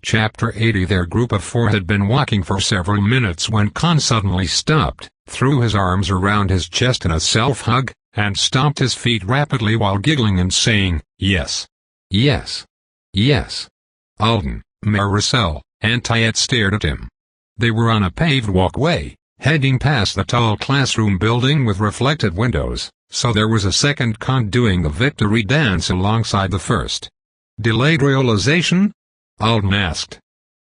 Chapter 80. Their group of four had been walking for several minutes when Khan suddenly stopped, threw his arms around his chest in a self-hug, and stomped his feet rapidly while giggling and saying, "Yes. Yes. Yes." Alden, Maricel, and Tayet stared at him. They were on a paved walkway, heading past the tall classroom building with reflective windows, so there was a second Khan doing the victory dance alongside the first. "Delayed realization?" Alden asked.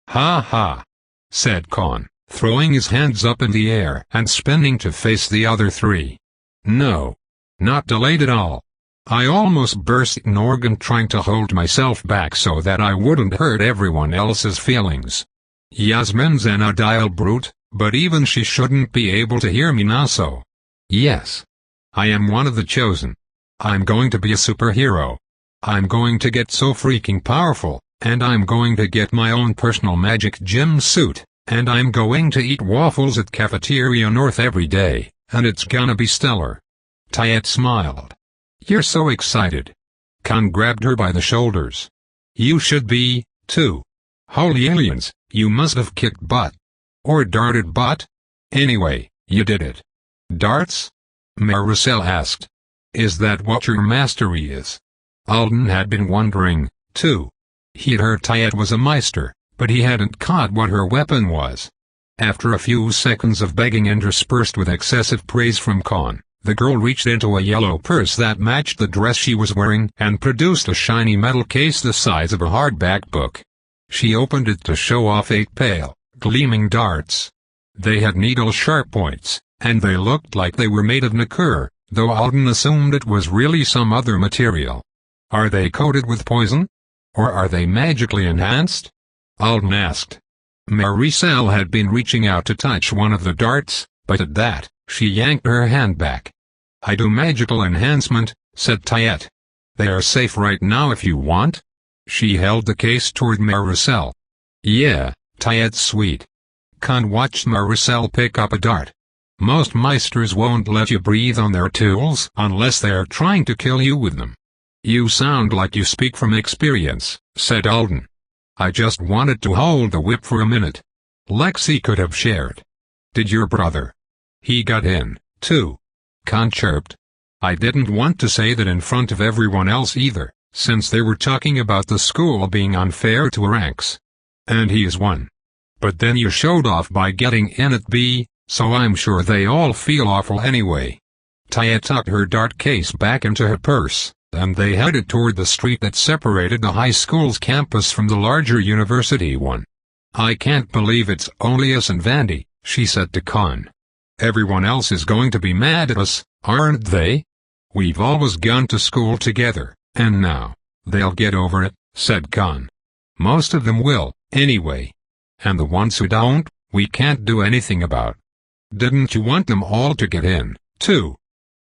"Ha ha," said Khan, throwing his hands up in the air and spinning to face the other three. "No. Not delayed at all. I almost burst an organ trying to hold myself back so that I wouldn't hurt everyone else's feelings. Yasmin's an ideal brute, but even she shouldn't be able to hear me now, so. Yes. I am one of the chosen. I'm going to be a superhero. I'm going to get so freaking powerful, and I'm going to get my own personal magic gym suit, and I'm going to eat waffles at Cafeteria North every day, and it's gonna be stellar." Tayet smiled. "You're so excited." Khan grabbed her by the shoulders. "You should be, too. Holy aliens, you must have kicked butt. Or darted butt. Anyway, you did it." "Darts?" Maricel asked. "Is that what your mastery is?" Alden had been wondering, too. He'd heard Tayet was a meister, but he hadn't caught what her weapon was. After a few seconds of begging interspersed with excessive praise from Khan, the girl reached into a yellow purse that matched the dress she was wearing and produced a shiny metal case the size of a hardback book. She opened it to show off 8 pale, gleaming darts. They had needle-sharp points, and they looked like they were made of nacre, though Alden assumed it was really some other material. "Are they coated with poison? Or are they magically enhanced?" Alden asked. Maricel had been reaching out to touch one of the darts, but at that, she yanked her hand back. "I do magical enhancement," said Tayet. "They are safe right now if you want." She held the case toward Maricel. "Yeah, Tayet's sweet." Khan watched Maricel pick up a dart. "Most meisters won't let you breathe on their tools unless they are trying to kill you with them." "You sound like you speak from experience," said Alden. "I just wanted to hold the whip for a minute." Lexi could have shared. "Did your brother? He got in, too?" Khan chirped. "I didn't want to say that in front of everyone else either, since they were talking about the school being unfair to ranks. And he is one. But then you showed off by getting in at B, so I'm sure they all feel awful anyway." Tayet tucked her dart case back into her purse, and they headed toward the street that separated the high school's campus from the larger university one. "I can't believe it's only us and Vandy," she said to Khan. "Everyone else is going to be mad at us, aren't they? We've always gone to school together, and now, they'll get over it," said Khan. "Most of them will, anyway. And the ones who don't, we can't do anything about. Didn't you want them all to get in, too?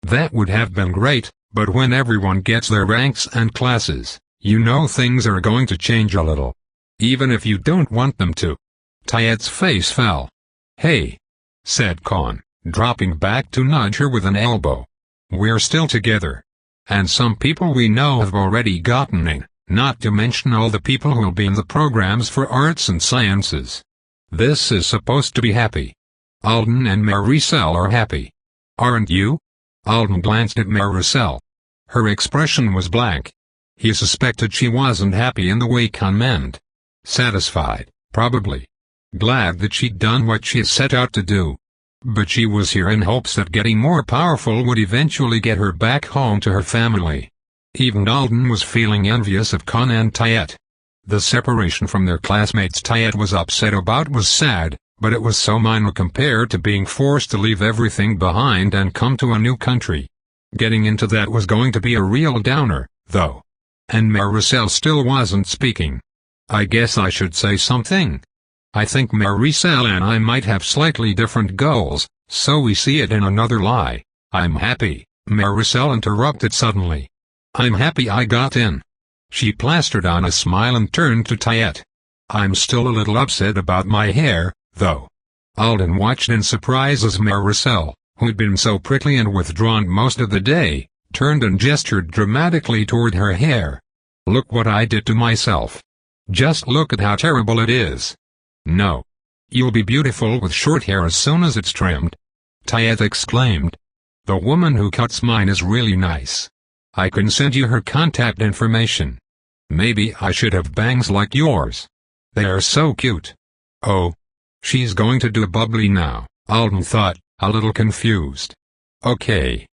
That would have been great, but when everyone gets their ranks and classes, you know things are going to change a little. Even if you don't want them to." Tayet's face fell. "Hey," said Khan, dropping back to nudge her with an elbow. "We're still together. And some people we know have already gotten in, not to mention all the people who'll be in the programs for arts and sciences. This is supposed to be happy. Alden and Maricel are happy. Aren't you?" Alden glanced at Maricel. Her expression was blank. He suspected she wasn't happy in the way Khan meant. Satisfied, probably. Glad that she'd done what she set out to do. But she was here in hopes that getting more powerful would eventually get her back home to her family. Even Alden was feeling envious of Khan and Tayet. The separation from their classmates Tayet was upset about was sad, but it was so minor compared to being forced to leave everything behind and come to a new country. Getting into that was going to be a real downer, though. And Maricel still wasn't speaking. "I guess I should say something. I think Maricel and I might have slightly different goals, so we see it in another lie. I'm happy," Maricel interrupted suddenly. "I'm happy I got in." She plastered on a smile and turned to Tayet. "I'm still a little upset about my hair, though." Alden watched in surprise as Maricel, who'd been so prickly and withdrawn most of the day, turned and gestured dramatically toward her hair. "Look what I did to myself." Just look at how terrible it is. No. You'll be beautiful with short hair as soon as it's trimmed. Tayet exclaimed. The woman who cuts mine is really nice. I can send you her contact information. Maybe I should have bangs like yours. They are so cute. Oh. She's going to do bubbly now, Alden thought, a little confused. Okay.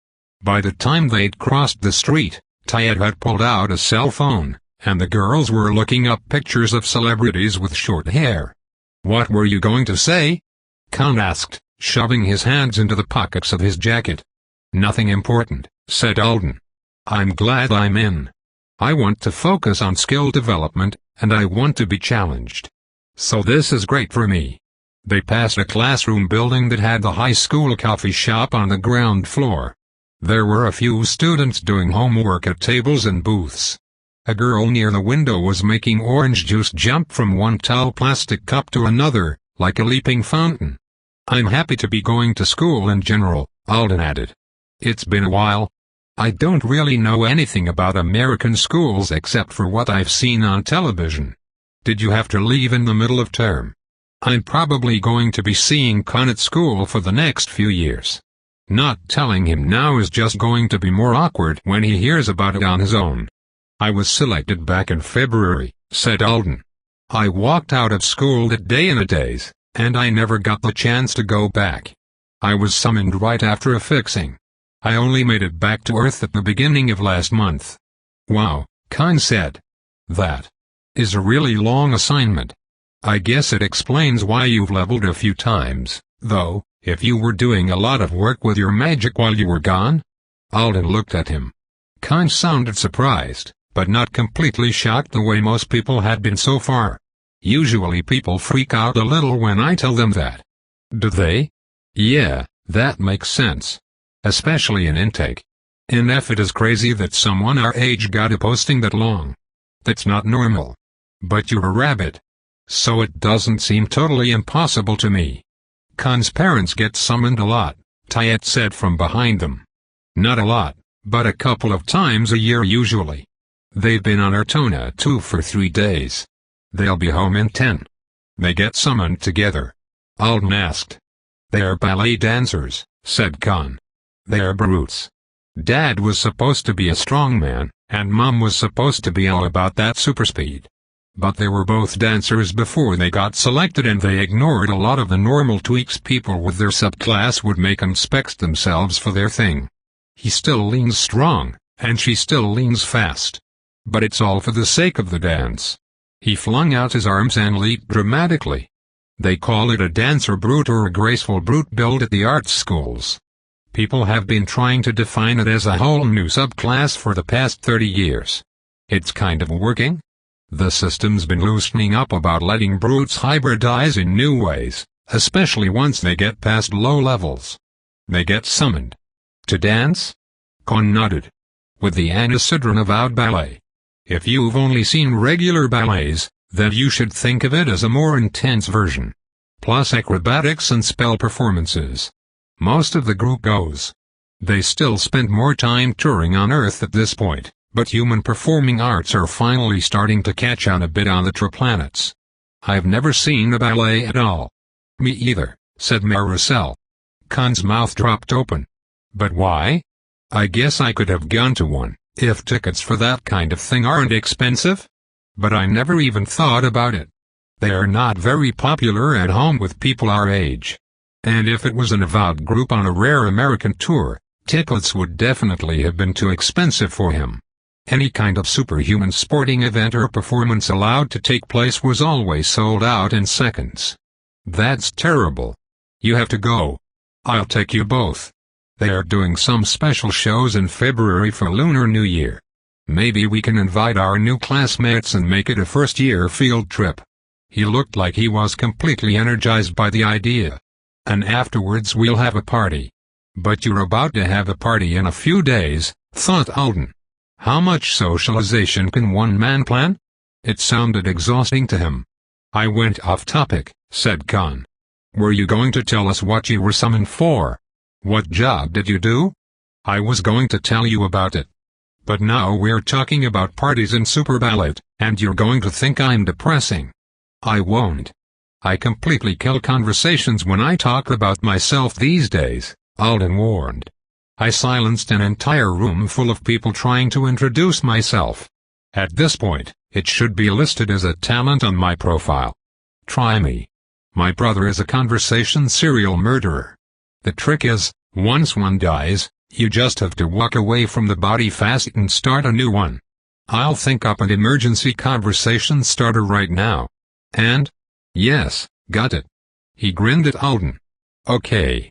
By the time they'd crossed the street, Tayet had pulled out a cell phone, and the girls were looking up pictures of celebrities with short hair. What were you going to say? Khan asked, shoving his hands into the pockets of his jacket. Nothing important, said Alden. I'm glad I'm in. I want to focus on skill development, and I want to be challenged. So this is great for me. They passed a classroom building that had the high school coffee shop on the ground floor. There were a few students doing homework at tables and booths. A girl near the window was making orange juice jump from one tall plastic cup to another, like a leaping fountain. I'm happy to be going to school in general, Alden added. It's been a while. I don't really know anything about American schools except for what I've seen on television. Did you have to leave in the middle of term? I'm probably going to be seeing Khan at school for the next few years. Not telling him now is just going to be more awkward when he hears about it on his own. I was selected back in February, said Alden. I walked out of school that day in a daze, and I never got the chance to go back. I was summoned right after a fixing. I only made it back to Earth at the beginning of last month. Wow, Khan said. That is a really long assignment. I guess it explains why you've leveled a few times, though, if you were doing a lot of work with your magic while you were gone. Alden looked at him. Khan sounded surprised, but not completely shocked the way most people had been so far. Usually people freak out a little when I tell them that. Do they? Yeah, that makes sense. Especially in intake. NF, it is crazy that someone our age got a posting that long. That's not normal. But you're a rabbit. So it doesn't seem totally impossible to me. Khan's parents get summoned a lot, Tayet said from behind them. Not a lot, but a couple of times a year usually. They've been on Artona too for 3 days. They'll be home in 10. They get summoned together. Alden asked. They are ballet dancers, said Khan. They are brutes. Dad was supposed to be a strong man, and Mom was supposed to be all about that super speed. But they were both dancers before they got selected, and they ignored a lot of the normal tweaks people with their subclass would make and specs themselves for their thing. He still leans strong, and she still leans fast. But it's all for the sake of the dance. He flung out his arms and leaped dramatically. They call it a dancer brute or a graceful brute build at the arts schools. People have been trying to define it as a whole new subclass for the past 30 years. It's kind of working. The system's been loosening up about letting brutes hybridize in new ways, especially once they get past low levels. They get summoned. To dance? Khan nodded. With the Anisidran avowed ballet. If you've only seen regular ballets, then you should think of it as a more intense version. Plus acrobatics and spell performances. Most of the group goes. They still spend more time touring on Earth at this point, but human performing arts are finally starting to catch on a bit on the triplanets. I've never seen a ballet at all. Me either, said Maricel. Khan's mouth dropped open. But why? I guess I could have gone to one, if tickets for that kind of thing aren't expensive. But I never even thought about it. They are not very popular at home with people our age. And if it was an avowed group on a rare American tour, tickets would definitely have been too expensive for him. Any kind of superhuman sporting event or performance allowed to take place was always sold out in seconds. That's terrible. You have to go. I'll take you both. They are doing some special shows in February for Lunar New Year. Maybe we can invite our new classmates and make it a first-year field trip. He looked like he was completely energized by the idea. And afterwards we'll have a party. But you're about to have a party in a few days, thought Alden. How much socialization can one man plan? It sounded exhausting to him. I went off topic, said Khan. Were you going to tell us what you were summoned for? What job did you do? I was going to tell you about it. But now we're talking about parties in Super Ballet, and you're going to think I'm depressing. I won't. I completely kill conversations when I talk about myself these days, Alden warned. I silenced an entire room full of people trying to introduce myself. At this point, it should be listed as a talent on my profile. Try me. My brother is a conversation serial murderer. The trick is, once one dies, you just have to walk away from the body fast and start a new one. I'll think up an emergency conversation starter right now. And? Yes, got it. He grinned at Alden. Okay.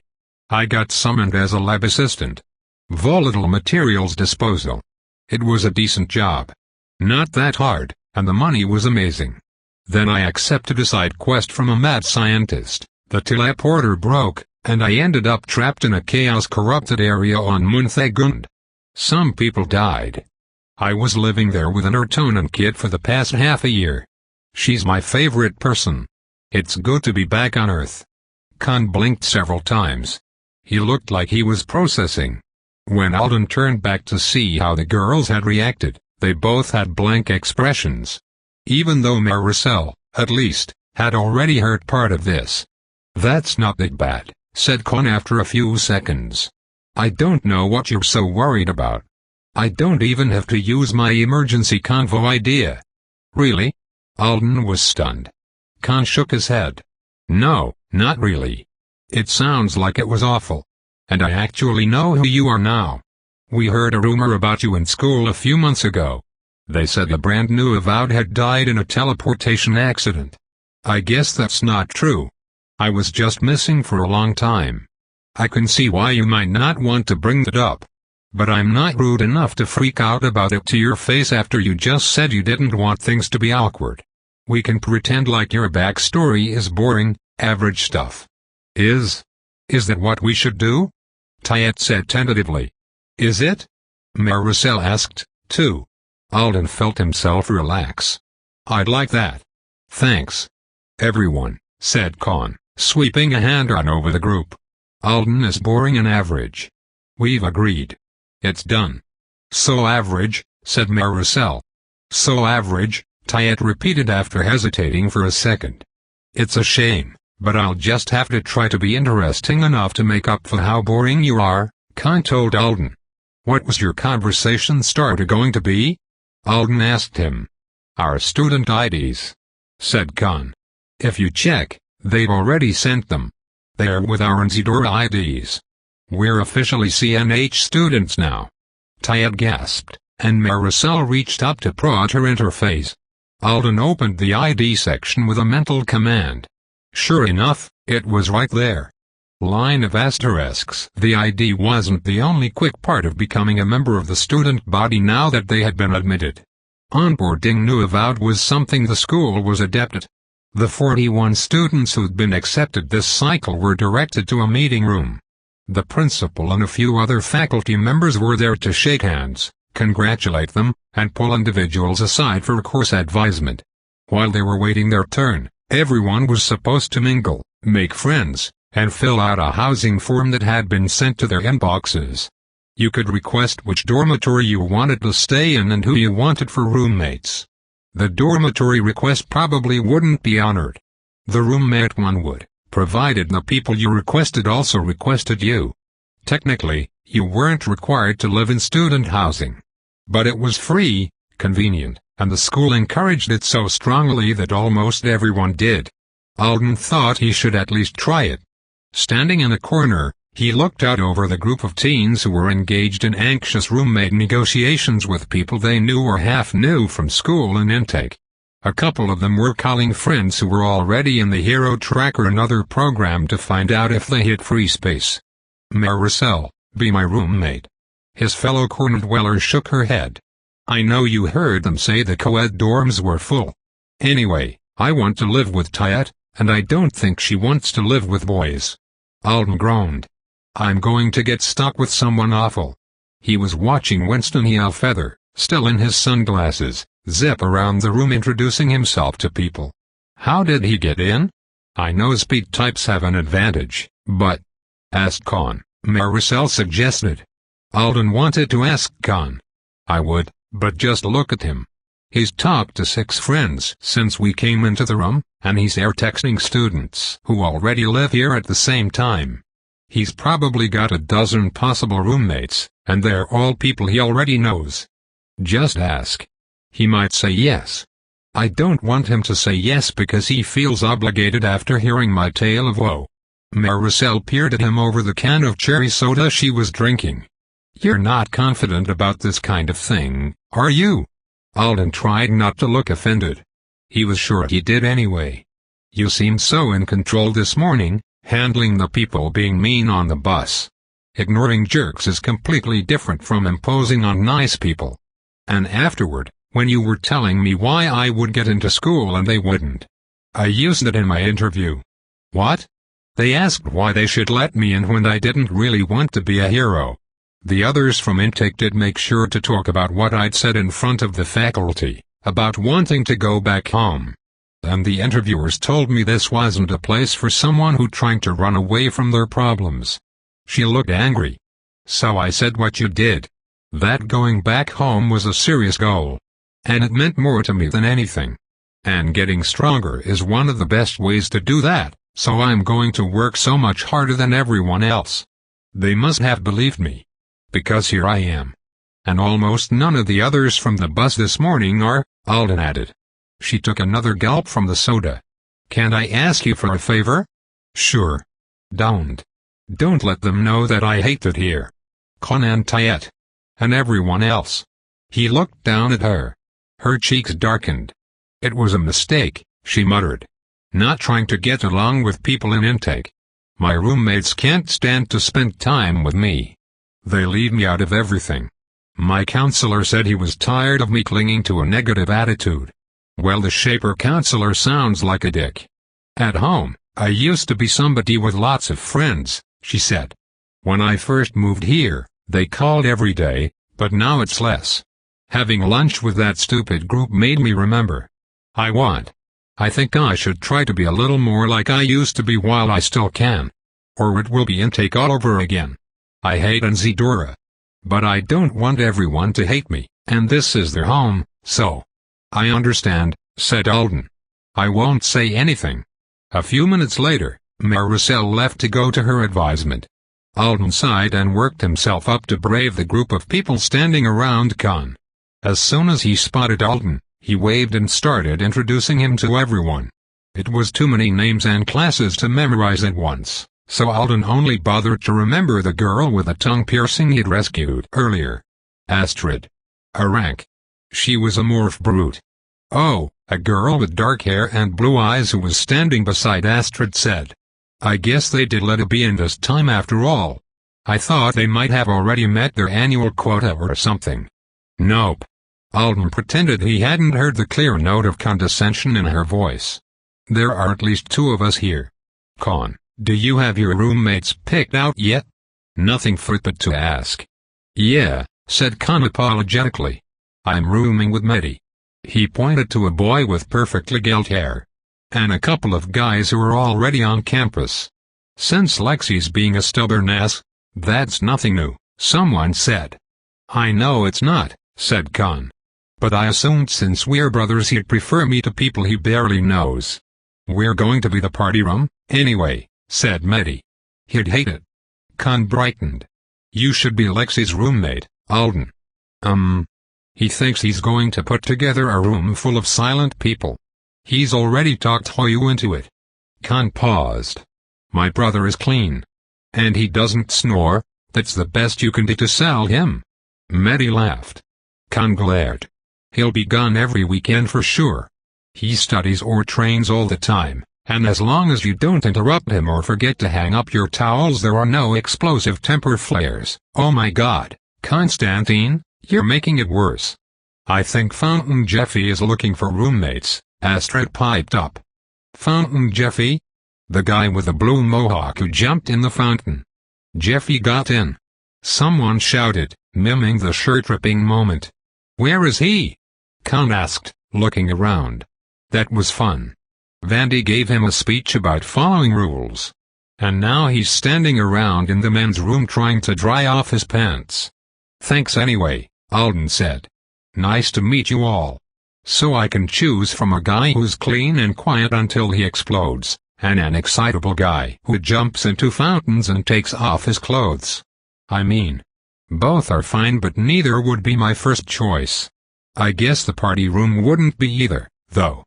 I got summoned as a lab assistant. Volatile materials disposal. It was a decent job. Not that hard, and the money was amazing. Then I accepted a side quest from a mad scientist. The teleporter broke, and I ended up trapped in a chaos-corrupted area on Munthagund. Some people died. I was living there with an Ertonen kid for the past half a year. She's my favorite person. It's good to be back on Earth. Khan blinked several times. He looked like he was processing. When Alden turned back to see how the girls had reacted, they both had blank expressions. Even though Maricel, at least, had already heard part of this. That's not that bad, said Khan after a few seconds. I don't know what you're so worried about. I don't even have to use my emergency convo idea. Really? Alden was stunned. Khan shook his head. No, not really. It sounds like it was awful. And I actually know who you are now. We heard a rumor about you in school a few months ago. They said a brand new Avowed had died in a teleportation accident. I guess that's not true. I was just missing for a long time. I can see why you might not want to bring that up. But I'm not rude enough to freak out about it to your face after you just said you didn't want things to be awkward. We can pretend like your backstory is boring, average stuff. Is that what we should do? Tayet said tentatively. Is it? Maricel asked, too. Alden felt himself relax. I'd like that. Thanks. Everyone, said Khan, sweeping a hand on over the group. Alden is boring and average. We've agreed. It's done. So average, said Maricel. So average, Tayet repeated after hesitating for a second. It's a shame, but I'll just have to try to be interesting enough to make up for how boring you are, Khan told Alden. What was your conversation starter going to be? Alden asked him. Our student IDs, said Khan. If you check, they've already sent them. They're with our Nzidora IDs. We're officially CNH students now. Tayet gasped, and Maricel reached up to prod her interface. Alden opened the ID section with a mental command. Sure enough, it was right there. Line of asterisks. The ID wasn't the only quick part of becoming a member of the student body now that they had been admitted. Onboarding new Avowed was something the school was adept at. The 41 students who'd been accepted this cycle were directed to a meeting room. The principal and a few other faculty members were there to shake hands, congratulate them, and pull individuals aside for course advisement. While they were waiting their turn, everyone was supposed to mingle, make friends, and fill out a housing form that had been sent to their inboxes. You could request which dormitory you wanted to stay in and who you wanted for roommates. The dormitory request probably wouldn't be honored. The roommate one would, provided the people you requested also requested you. Technically, you weren't required to live in student housing. But it was free, convenient, and the school encouraged it so strongly that almost everyone did. Alden thought he should at least try it. Standing in a corner, he looked out over the group of teens who were engaged in anxious roommate negotiations with people they knew or half knew from school and intake. A couple of them were calling friends who were already in the Hero Tracker, another program, to find out if they hit free space. Maricel, be my roommate. His fellow corner dweller shook her head. I know you heard them say the co-ed dorms were full. Anyway, I want to live with Tayet, and I don't think she wants to live with boys. Alden groaned. I'm going to get stuck with someone awful. He was watching Winston Feather, still in his sunglasses, zip around the room introducing himself to people. How did he get in? I know speed types have an advantage, but... asked Khan, Maricel suggested. Alden wanted to ask Khan. I would, but just look at him. He's talked to 6 friends since we came into the room, and he's air-texting students who already live here at the same time. He's probably got a dozen possible roommates, and they're all people he already knows. Just ask. He might say yes. I don't want him to say yes because he feels obligated after hearing my tale of woe. Maricel peered at him over the can of cherry soda she was drinking. You're not confident about this kind of thing, are you? Alden tried not to look offended. He was sure he did anyway. You seemed so in control this morning, handling the people being mean on the bus. Ignoring jerks is completely different from imposing on nice people. And afterward, when you were telling me why I would get into school and they wouldn't. I used it in my interview. What? They asked why they should let me in when I didn't really want to be a hero. The others from intake did make sure to talk about what I'd said in front of the faculty, about wanting to go back home. And the interviewers told me this wasn't a place for someone who trying to run away from their problems. She looked angry. So I said what you did. That going back home was a serious goal. And it meant more to me than anything. And getting stronger is one of the best ways to do that, so I'm going to work so much harder than everyone else. They must have believed me. Because here I am. And almost none of the others from the bus this morning are, Alden added. She took another gulp from the soda. Can't I ask you for a favor? Sure. Don't let them know that I hate it here. Con and Tiet. And everyone else. He looked down at her. Her cheeks darkened. It was a mistake, she muttered. Not trying to get along with people in intake. My roommates can't stand to spend time with me. They leave me out of everything. My counselor said he was tired of me clinging to a negative attitude. Well, the Shaper counselor sounds like a dick. At home, I used to be somebody with lots of friends, she said. When I first moved here, they called every day, but now it's less. Having lunch with that stupid group made me remember. I think I should try to be a little more like I used to be while I still can. Or it will be intake all over again. I hate Nzidora. But I don't want everyone to hate me, and this is their home, so. I understand, said Alden. I won't say anything. A few minutes later, Maricel left to go to her advisement. Alden sighed and worked himself up to brave the group of people standing around Con. As soon as he spotted Alden, he waved and started introducing him to everyone. It was too many names and classes to memorize at once, so Alden only bothered to remember the girl with the tongue piercing he'd rescued earlier. Astrid. A rank. She was a morph brute. Oh, a girl with dark hair and blue eyes who was standing beside Astrid said. I guess they did let it be in this time after all. I thought they might have already met their annual quota or something. Nope. Alden pretended he hadn't heard the clear note of condescension in her voice. There are at least 2 of us here. Con, do you have your roommates picked out yet? Nothing for but to ask. Yeah, said Con apologetically. I'm rooming with Mehdi. He pointed to a boy with perfectly gelled hair. And a couple of guys who are already on campus. Since Lexi's being a stubborn ass, that's nothing new, someone said. I know it's not, said Con. But I assumed since we're brothers he'd prefer me to people he barely knows. We're going to be the party room, anyway, said Mehdi. He'd hate it. Con brightened. You should be Lexi's roommate, Alden. He thinks he's going to put together a room full of silent people. He's already talked Hoyu into it. Con paused. My brother is clean. And he doesn't snore, that's the best you can do to sell him. Mehdi laughed. Con glared. He'll be gone every weekend for sure. He studies or trains all the time, and as long as you don't interrupt him or forget to hang up your towels there are no explosive temper flares. Oh my god, Constantine, you're making it worse. I think Fountain Jeffy is looking for roommates, Astrid piped up. Fountain Jeffy? The guy with the blue mohawk who jumped in the fountain. Jeffy got in. Someone shouted, miming the shirt-ripping moment. Where is he? Con asked, looking around. That was fun. Vandy gave him a speech about following rules. And now he's standing around in the men's room trying to dry off his pants. Thanks anyway, Alden said. Nice to meet you all. So I can choose from a guy who's clean and quiet until he explodes, and an excitable guy who jumps into fountains and takes off his clothes. I mean, both are fine, but neither would be my first choice. I guess the party room wouldn't be either, though.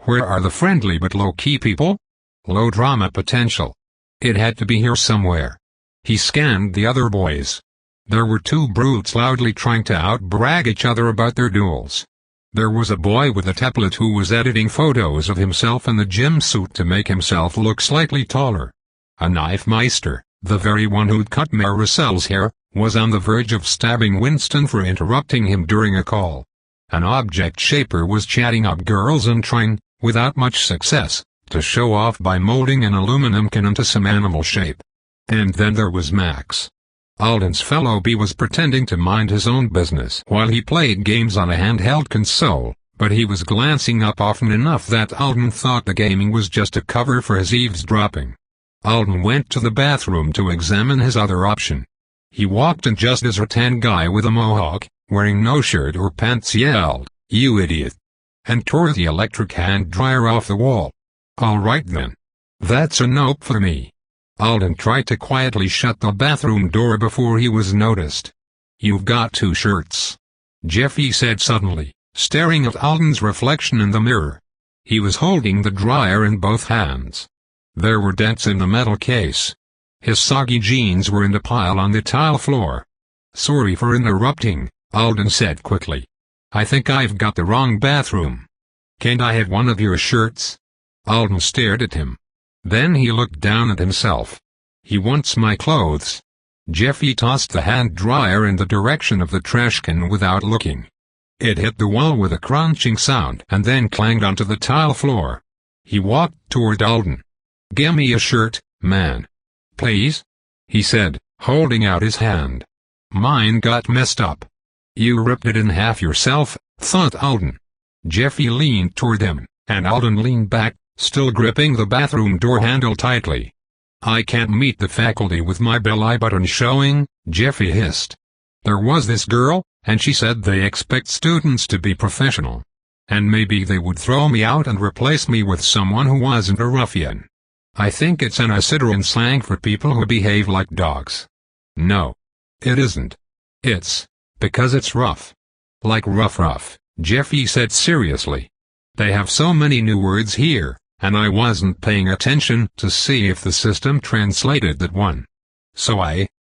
Where are the friendly but low-key people? Low drama potential. It had to be here somewhere. He scanned the other boys. There were two brutes loudly trying to outbrag each other about their duels. There was a boy with a tablet who was editing photos of himself in the gym suit to make himself look slightly taller. A knife meister, the very one who'd cut Maricel's hair, was on the verge of stabbing Winston for interrupting him during a call. An object shaper was chatting up girls and trying, without much success, to show off by molding an aluminum can into some animal shape. And then there was Max. Alden's fellow B was pretending to mind his own business while he played games on a handheld console, but he was glancing up often enough that Alden thought the gaming was just a cover for his eavesdropping. Alden went to the bathroom to examine his other option. He walked in just as a tan guy with a mohawk, wearing no shirt or pants, yelled, "You idiot!" and tore the electric hand dryer off the wall. All right then. That's a nope for me. Alden tried to quietly shut the bathroom door before he was noticed. You've got two shirts, Jeffy said suddenly, staring at Alden's reflection in the mirror. He was holding the dryer in both hands. There were dents in the metal case. His soggy jeans were in a pile on the tile floor. Sorry for interrupting, Alden said quickly. I think I've got the wrong bathroom. Can't I have one of your shirts? Alden stared at him. Then he looked down at himself. He wants my clothes. Jeffy tossed the hand dryer in the direction of the trash can without looking. It hit the wall with a crunching sound and then clanged onto the tile floor. He walked toward Alden. Gimme a shirt, man. Please? He said, holding out his hand. Mine got messed up. You ripped it in half yourself, thought Alden. Jeffy leaned toward him, and Alden leaned back, still gripping the bathroom door handle tightly. I can't meet the faculty with my belly button showing, Jeffy hissed. There was this girl, and she said they expect students to be professional. And maybe they would throw me out and replace me with someone who wasn't a ruffian. I think it's an Assyrian slang for people who behave like dogs. No. It isn't. It's because it's rough. Like rough, Jeffy said seriously. They have so many new words here, and I wasn't paying attention to see if the system translated that one. So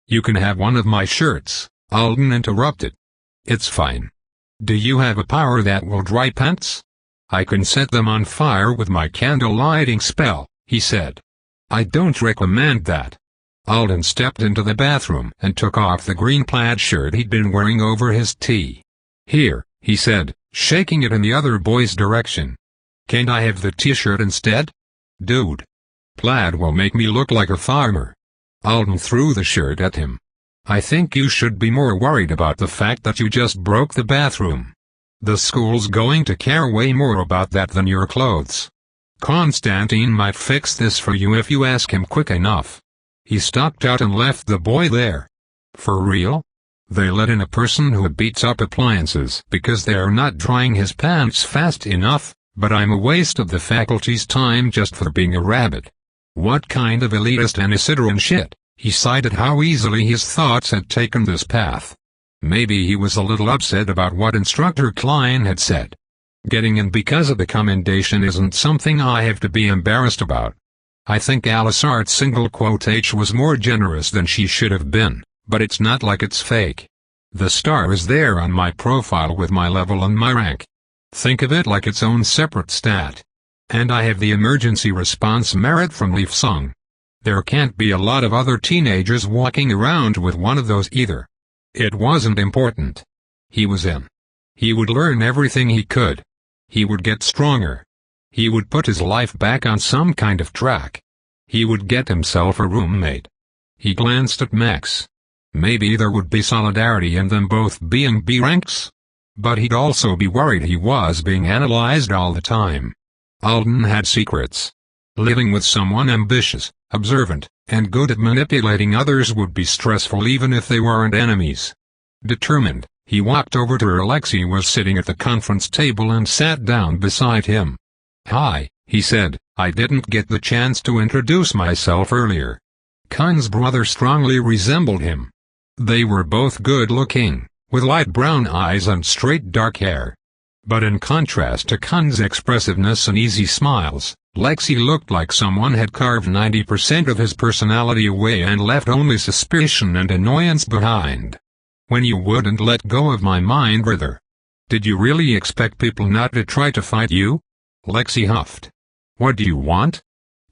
you can have one of my shirts, Alden interrupted. It's fine. Do you have a power that will dry pants? I can set them on fire with my candle lighting spell, he said. I don't recommend that. Alden stepped into the bathroom and took off the green plaid shirt he'd been wearing over his tee. Here, he said, shaking it in the other boy's direction. Can't I have the t-shirt instead? Dude. Plaid will make me look like a farmer. Alden threw the shirt at him. I think you should be more worried about the fact that you just broke the bathroom. The school's going to care way more about that than your clothes. Constantine might fix this for you if you ask him quick enough. He stalked out and left the boy there. For real? They let in a person who beats up appliances because they are not drying his pants fast enough, but I'm a waste of the faculty's time just for being a rabbit. What kind of elitist and Assyrian shit? He sighed at how easily his thoughts had taken this path. Maybe he was a little upset about what Instructor Klein had said. Getting in because of the commendation isn't something I have to be embarrassed about. I think Alice Art's single quote H was more generous than she should have been, but it's not like it's fake. The star is there on my profile with my level and my rank. Think of it like its own separate stat. And I have the emergency response merit from Leaf Song. There can't be a lot of other teenagers walking around with one of those either. It wasn't important. He was in. He would learn everything he could. He would get stronger. He would put his life back on some kind of track. He would get himself a roommate. He glanced at Max. Maybe there would be solidarity in them both being B ranks. But he'd also be worried he was being analyzed all the time. Alden had secrets. Living with someone ambitious, observant, and good at manipulating others would be stressful even if they weren't enemies. Determined, He walked over to where Lexi was sitting at the conference table and sat down beside him. "Hi," he said, "I didn't get the chance to introduce myself earlier." Kun's brother strongly resembled him. They were both good-looking, with light brown eyes and straight dark hair. But in contrast to Kun's expressiveness and easy smiles, Lexi looked like someone had carved 90% of his personality away and left only suspicion and annoyance behind. "When you wouldn't let go of my mind, brother. Did you really expect people not to try to fight you?" Lexi huffed. "What do you want?"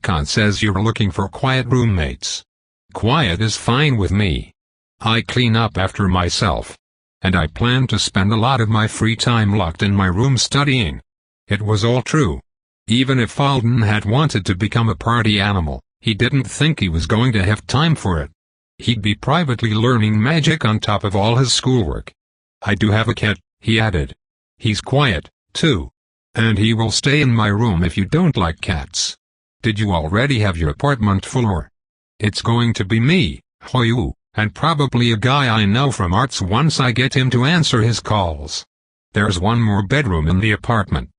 "Kun says you're looking for quiet roommates." "Quiet is fine with me. I clean up after myself. And I plan to spend a lot of my free time locked in my room studying." It was all true. Even if Alden had wanted to become a party animal, he didn't think he was going to have time for it. He'd be privately learning magic on top of all his schoolwork. "I do have a cat," he added. "He's quiet, too. And he will stay in my room if you don't like cats." "Did you already have your apartment full or?" "It's going to be me, Hoyu, and probably a guy I know from arts once I get him to answer his calls. There's one more bedroom in the apartment."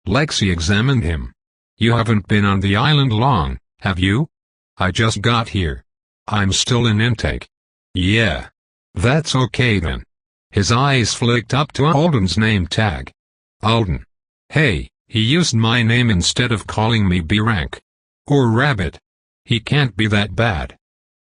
Lexi examined him. "You haven't been on the island long, have you?" "I just got here. I'm still in intake." "Yeah. That's okay then." His eyes flicked up to Alden's name tag. "Alden. Hey, he used my name instead of calling me B-Rank. Or Rabbit. He can't be that bad."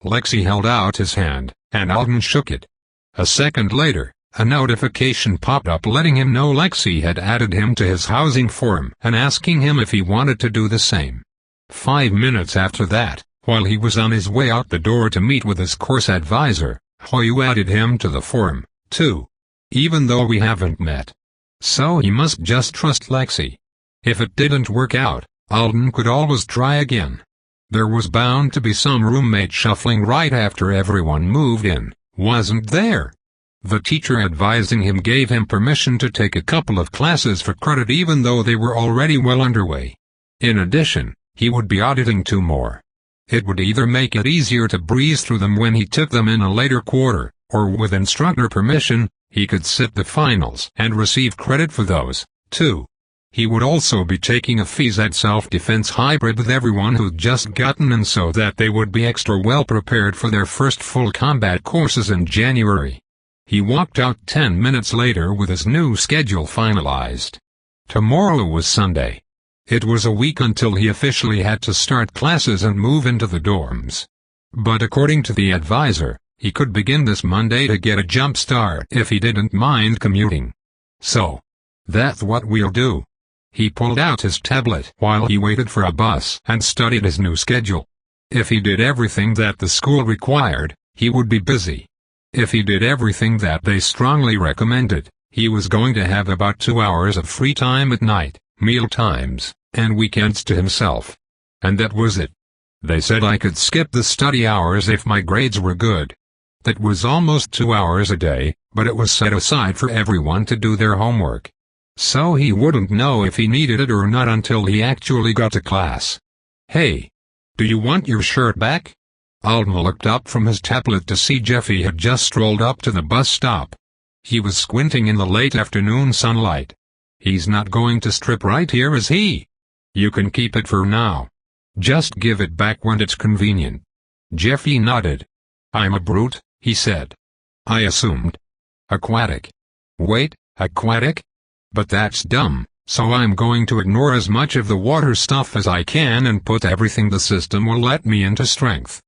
Lexi held out his hand, and Alden shook it. A second later, a notification popped up letting him know Lexi had added him to his housing form and asking him if he wanted to do the same. 5 minutes after that, while he was on his way out the door to meet with his course advisor, Hoyu added him to the forum, too. Even though we haven't met. So he must just trust Lexi. If it didn't work out, Alden could always try again. There was bound to be some roommate shuffling right after everyone moved in, wasn't there? The teacher advising him gave him permission to take a couple of classes for credit even though they were already well underway. In addition, he would be auditing 2 more. It would either make it easier to breeze through them when he took them in a later quarter, or with instructor permission, he could sit the finals and receive credit for those, too. He would also be taking a phys-ed self-defense hybrid with everyone who'd just gotten in so that they would be extra well prepared for their first full combat courses in January. He walked out 10 minutes later with his new schedule finalized. Tomorrow was Sunday. It was a week until he officially had to start classes and move into the dorms. But according to the advisor, he could begin this Monday to get a jump start if he didn't mind commuting. So, that's what we'll do. He pulled out his tablet while he waited for a bus and studied his new schedule. If he did everything that the school required, he would be busy. If he did everything that they strongly recommended, he was going to have about 2 hours of free time at night, meal times, and weekends to himself. And that was it. They said I could skip the study hours if my grades were good. That was almost 2 hours a day, but it was set aside for everyone to do their homework. So he wouldn't know if he needed it or not until he actually got to class. "Hey, do you want your shirt back?" Alden looked up from his tablet to see Jeffy had just strolled up to the bus stop. He was squinting in the late afternoon sunlight. "He's not going to strip right here, is he?" "You can keep it for now. Just give it back when it's convenient." Jeffy nodded. "I'm a brute," he said. "I assumed. Aquatic. Wait, aquatic? But that's dumb, so I'm going to ignore as much of the water stuff as I can and put everything the system will let me into strength."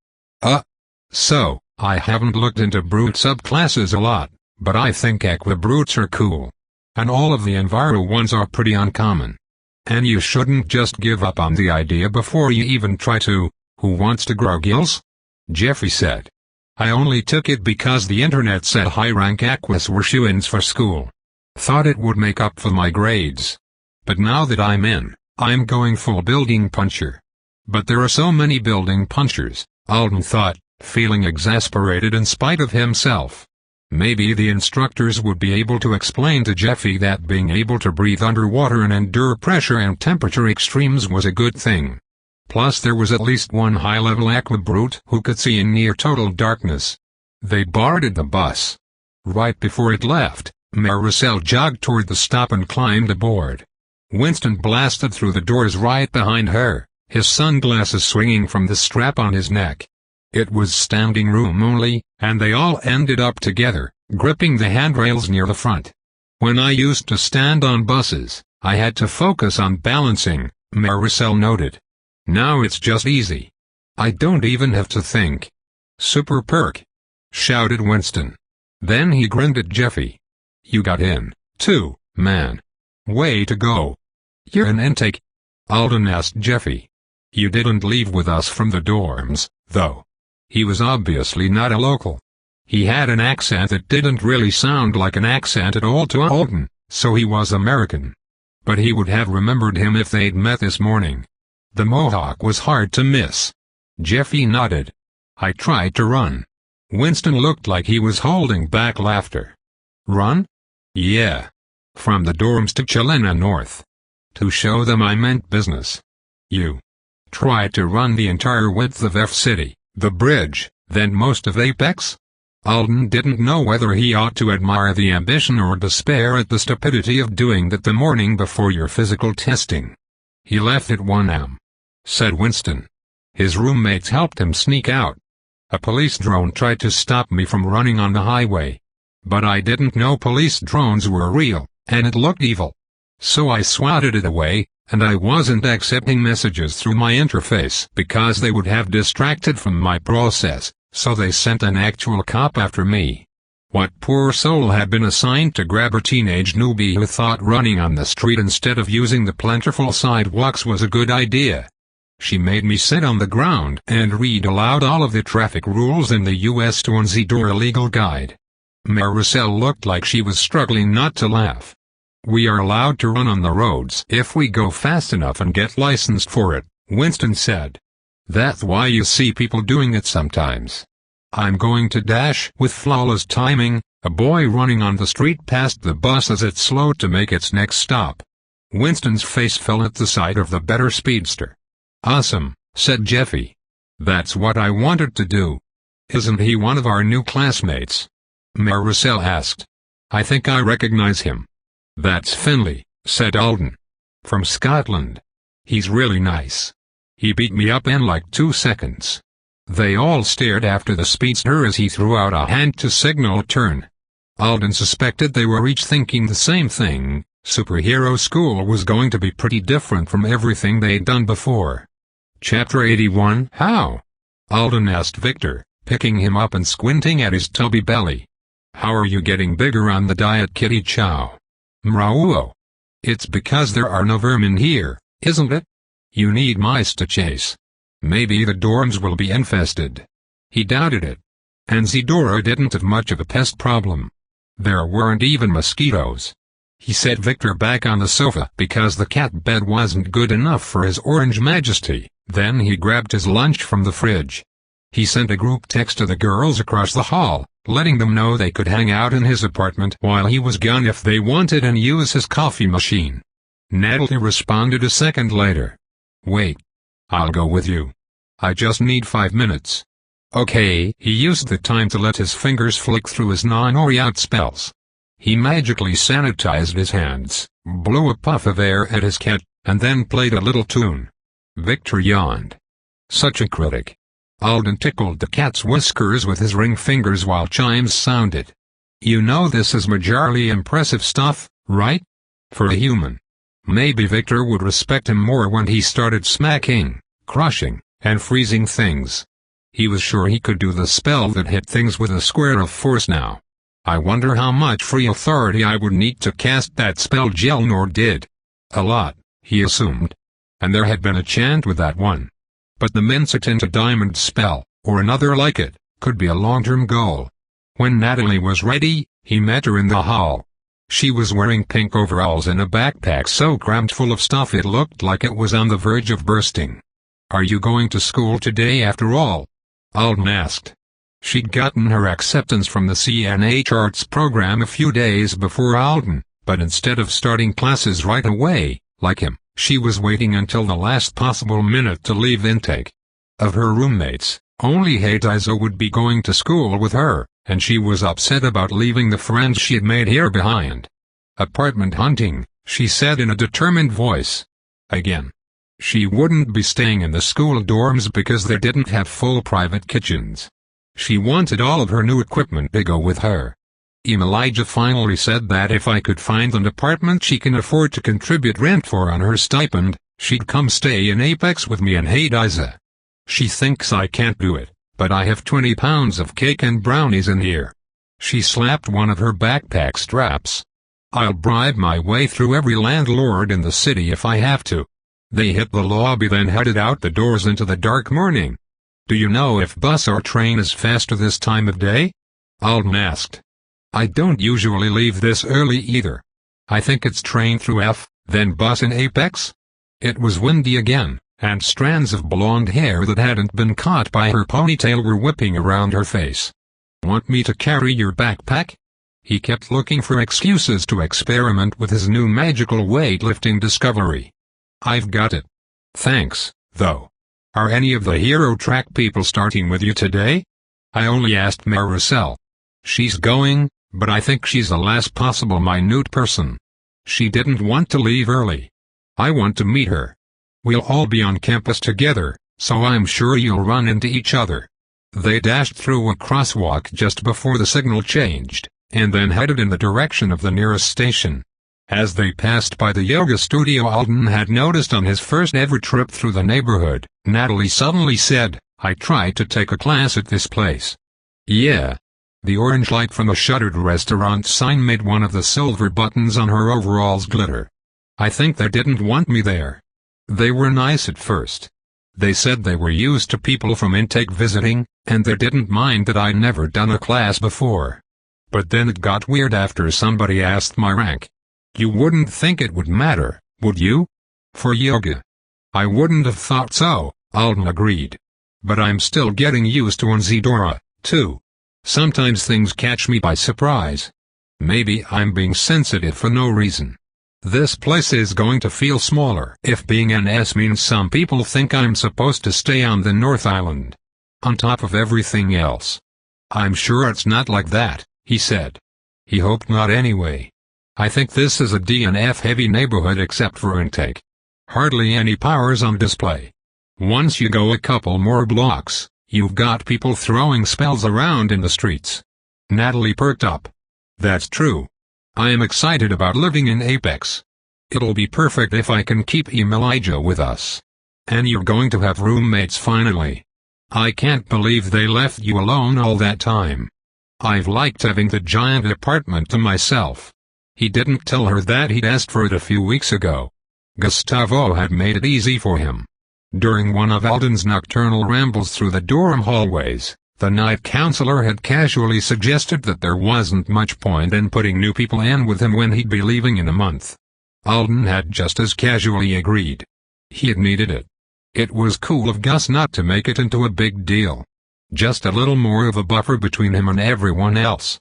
So, I haven't looked into brute subclasses a lot, but I think aqua brutes are cool. And all of the enviro ones are pretty uncommon. And you shouldn't just give up on the idea before you even try to. Who wants to grow gills? Jeffrey said. I only took it because the internet said high-rank aquas were shoo-ins for school. Thought it would make up for my grades. But now that I'm in, I'm going full building puncher. But there are so many building punchers, Alden thought, feeling exasperated in spite of himself. Maybe the instructors would be able to explain to Jeffy that being able to breathe underwater and endure pressure and temperature extremes was a good thing. Plus there was at least one high-level aqua brute who could see in near total darkness. They boarded the bus. Right before it left, Maricel jogged toward the stop and climbed aboard. Winston blasted through the doors right behind her, his sunglasses swinging from the strap on his neck. It was standing room only, and they all ended up together, gripping the handrails near the front. When I used to stand on buses, I had to focus on balancing, Maricel noted. Now it's just easy. I don't even have to think. Super perk! Shouted Winston. Then he grinned at Jeffy. You got in, too, man. Way to go. You're an intake? Alden asked Jeffy. You didn't leave with us from the dorms, though. He was obviously not a local. He had an accent that didn't really sound like an accent at all to Alden, so he was American. But he would have remembered him if they'd met this morning. The mohawk was hard to miss. Jeffy nodded. I tried to run. Winston looked like he was holding back laughter. Run? Yeah. From the dorms to Chelena North. To show them I meant business. You tried to run the entire width of F-City, the bridge, then most of Apex? Alden didn't know whether he ought to admire the ambition or despair at the stupidity of doing that the morning before your physical testing. He left at 1 a.m., said Winston. His roommates helped him sneak out. A police drone tried to stop me from running on the highway. But I didn't know police drones were real, and it looked evil. So I swatted it away, and I wasn't accepting messages through my interface because they would have distracted from my process, so they sent an actual cop after me. What poor soul had been assigned to grab a teenage newbie who thought running on the street instead of using the plentiful sidewalks was a good idea? She made me sit on the ground and read aloud all of the traffic rules in the U.S. Door legal guide. Maricel looked like she was struggling not to laugh. We are allowed to run on the roads if we go fast enough and get licensed for it, Winston said. That's why you see people doing it sometimes. I'm going to dash with flawless timing, a boy running on the street passed the bus as it slowed to make its next stop. Winston's face fell at the sight of the better speedster. Awesome, said Jeffy. That's what I wanted to do. Isn't he one of our new classmates? Maricel asked. I think I recognize him. That's Finley, said Alden. From Scotland. He's really nice. He beat me up in like 2 seconds. They all stared after the speedster as he threw out a hand to signal a turn. Alden suspected they were each thinking the same thing. Superhero school was going to be pretty different from everything they'd done before. Chapter 81. How? Alden asked Victor, picking him up and squinting at his tubby belly. How are you getting bigger on the diet, kitty chow? Mrauo. It's because there are no vermin here, isn't it? You need mice to chase. Maybe the dorms will be infested. He doubted it. And Zedora didn't have much of a pest problem. There weren't even mosquitoes. He set Victor back on the sofa because the cat bed wasn't good enough for his orange majesty. Then he grabbed his lunch from the fridge. He sent a group text to the girls across the hall, letting them know they could hang out in his apartment while he was gone if they wanted and use his coffee machine. Natalie responded a second later. Wait. I'll go with you. I just need 5 minutes. Okay. He used the time to let his fingers flick through his non-Orient spells. He magically sanitized his hands, blew a puff of air at his cat, and then played a little tune. Victor yawned. Such a critic. Alden tickled the cat's whiskers with his ring fingers while chimes sounded. You know this is majorly impressive stuff, right? For a human. Maybe Victor would respect him more when he started smacking, crushing, and freezing things. He was sure he could do the spell that hit things with a square of force now. I wonder how much free authority I would need to cast that spell Gelnor did. A lot, he assumed. And there had been a chant with that one. But the Mincetinta Diamond spell, or another like it, could be a long-term goal. When Natalie was ready, he met her in the hall. She was wearing pink overalls and a backpack so crammed full of stuff it looked like it was on the verge of bursting. Are you going to school today after all? Alden asked. She'd gotten her acceptance from the CNH Arts program a few days before Alden, but instead of starting classes right away, like him, she was waiting until the last possible minute to leave intake. Of her roommates, only Heidizo would be going to school with her, and she was upset about leaving the friends she had made here behind. Apartment hunting, she said in a determined voice. Again. She wouldn't be staying in the school dorms because they didn't have full private kitchens. She wanted all of her new equipment to go with her. Elijah finally said that if I could find an apartment she can afford to contribute rent for on her stipend, she'd come stay in Apex with me and Hadiza. She thinks I can't do it, but I have 20 pounds of cake and brownies in here. She slapped one of her backpack straps. I'll bribe my way through every landlord in the city if I have to. They hit the lobby, then headed out the doors into the dark morning. Do you know if bus or train is faster this time of day? Alden asked. I don't usually leave this early either. I think it's train through F, then bus in Apex? It was windy again, and strands of blonde hair that hadn't been caught by her ponytail were whipping around her face. Want me to carry your backpack? He kept looking for excuses to experiment with his new magical weightlifting discovery. I've got it. Thanks, though. Are any of the hero track people starting with you today? I only asked Maricel. She's going, but I think she's the last possible minute person. She didn't want to leave early. I want to meet her. We'll all be on campus together, so I'm sure you'll run into each other. They dashed through a crosswalk just before the signal changed, and then headed in the direction of the nearest station. As they passed by the yoga studio Alden had noticed on his first ever trip through the neighborhood, Natalie suddenly said, I tried to take a class at this place. Yeah. The orange light from the shuttered restaurant sign made one of the silver buttons on her overalls glitter. I think they didn't want me there. They were nice at first. They said they were used to people from intake visiting, and they didn't mind that I'd never done a class before. But then it got weird after somebody asked my rank. You wouldn't think it would matter, would you? For yoga. I wouldn't have thought so, Alden agreed. But I'm still getting used to Onzidora, too. Sometimes things catch me by surprise. Maybe I'm being sensitive for no reason. This place is going to feel smaller if being an S means some people think I'm supposed to stay on the North Island. On top of everything else. I'm sure it's not like that, he said. He hoped not anyway. I think this is a DNF heavy neighborhood except for intake. Hardly any powers on display. Once you go a couple more blocks, you've got people throwing spells around in the streets. Natalie perked up. That's true. I am excited about living in Apex. It'll be perfect if I can keep Elijah with us. And you're going to have roommates finally. I can't believe they left you alone all that time. I've liked having the giant apartment to myself. He didn't tell her that he'd asked for it a few weeks ago. Gustavo had made it easy for him. During one of Alden's nocturnal rambles through the dorm hallways, the night counselor had casually suggested that there wasn't much point in putting new people in with him when he'd be leaving in a month. Alden had just as casually agreed. He had needed it. It was cool of Gus not to make it into a big deal. Just a little more of a buffer between him and everyone else.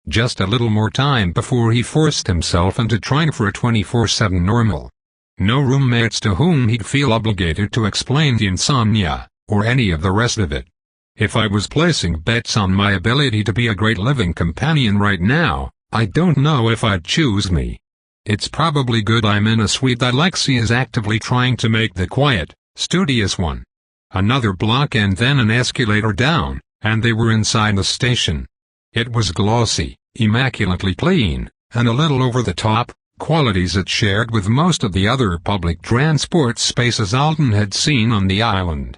Just a little more time before he forced himself into trying for a 24/7 normal. No roommates to whom he'd feel obligated to explain the insomnia, or any of the rest of it. If I was placing bets on my ability to be a great living companion right now, I don't know if I'd choose me. It's probably good I'm in a suite that Lexi is actively trying to make the quiet, studious one. Another block and then an escalator down, and they were inside the station. It was glossy, immaculately clean, and a little over the top, qualities it shared with most of the other public transport spaces Alden had seen on the island.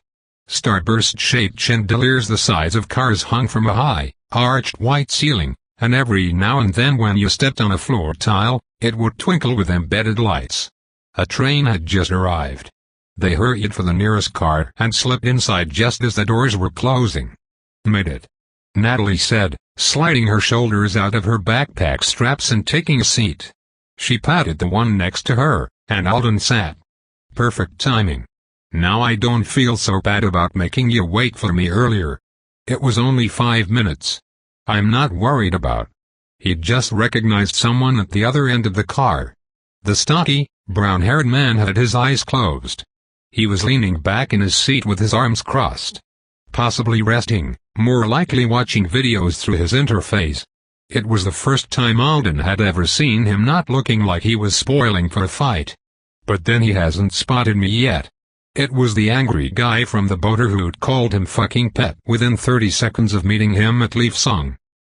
Starburst-shaped chandeliers the size of cars hung from a high, arched white ceiling, and every now and then when you stepped on a floor tile, it would twinkle with embedded lights. A train had just arrived. They hurried for the nearest car and slipped inside just as the doors were closing. Made it. Natalie said, sliding her shoulders out of her backpack straps and taking a seat. She patted the one next to her, and Alden sat. Perfect timing. Now I don't feel so bad about making you wait for me earlier. It was only 5 minutes. I'm not worried about. He'd just recognized someone at the other end of the car. The stocky, brown-haired man had his eyes closed. He was leaning back in his seat with his arms crossed. Possibly resting, more likely watching videos through his interface. It was the first time Alden had ever seen him not looking like he was spoiling for a fight. But then he hasn't spotted me yet. It was the angry guy from the boater who'd called him fucking pet within 30 seconds of meeting him at Leaf Song.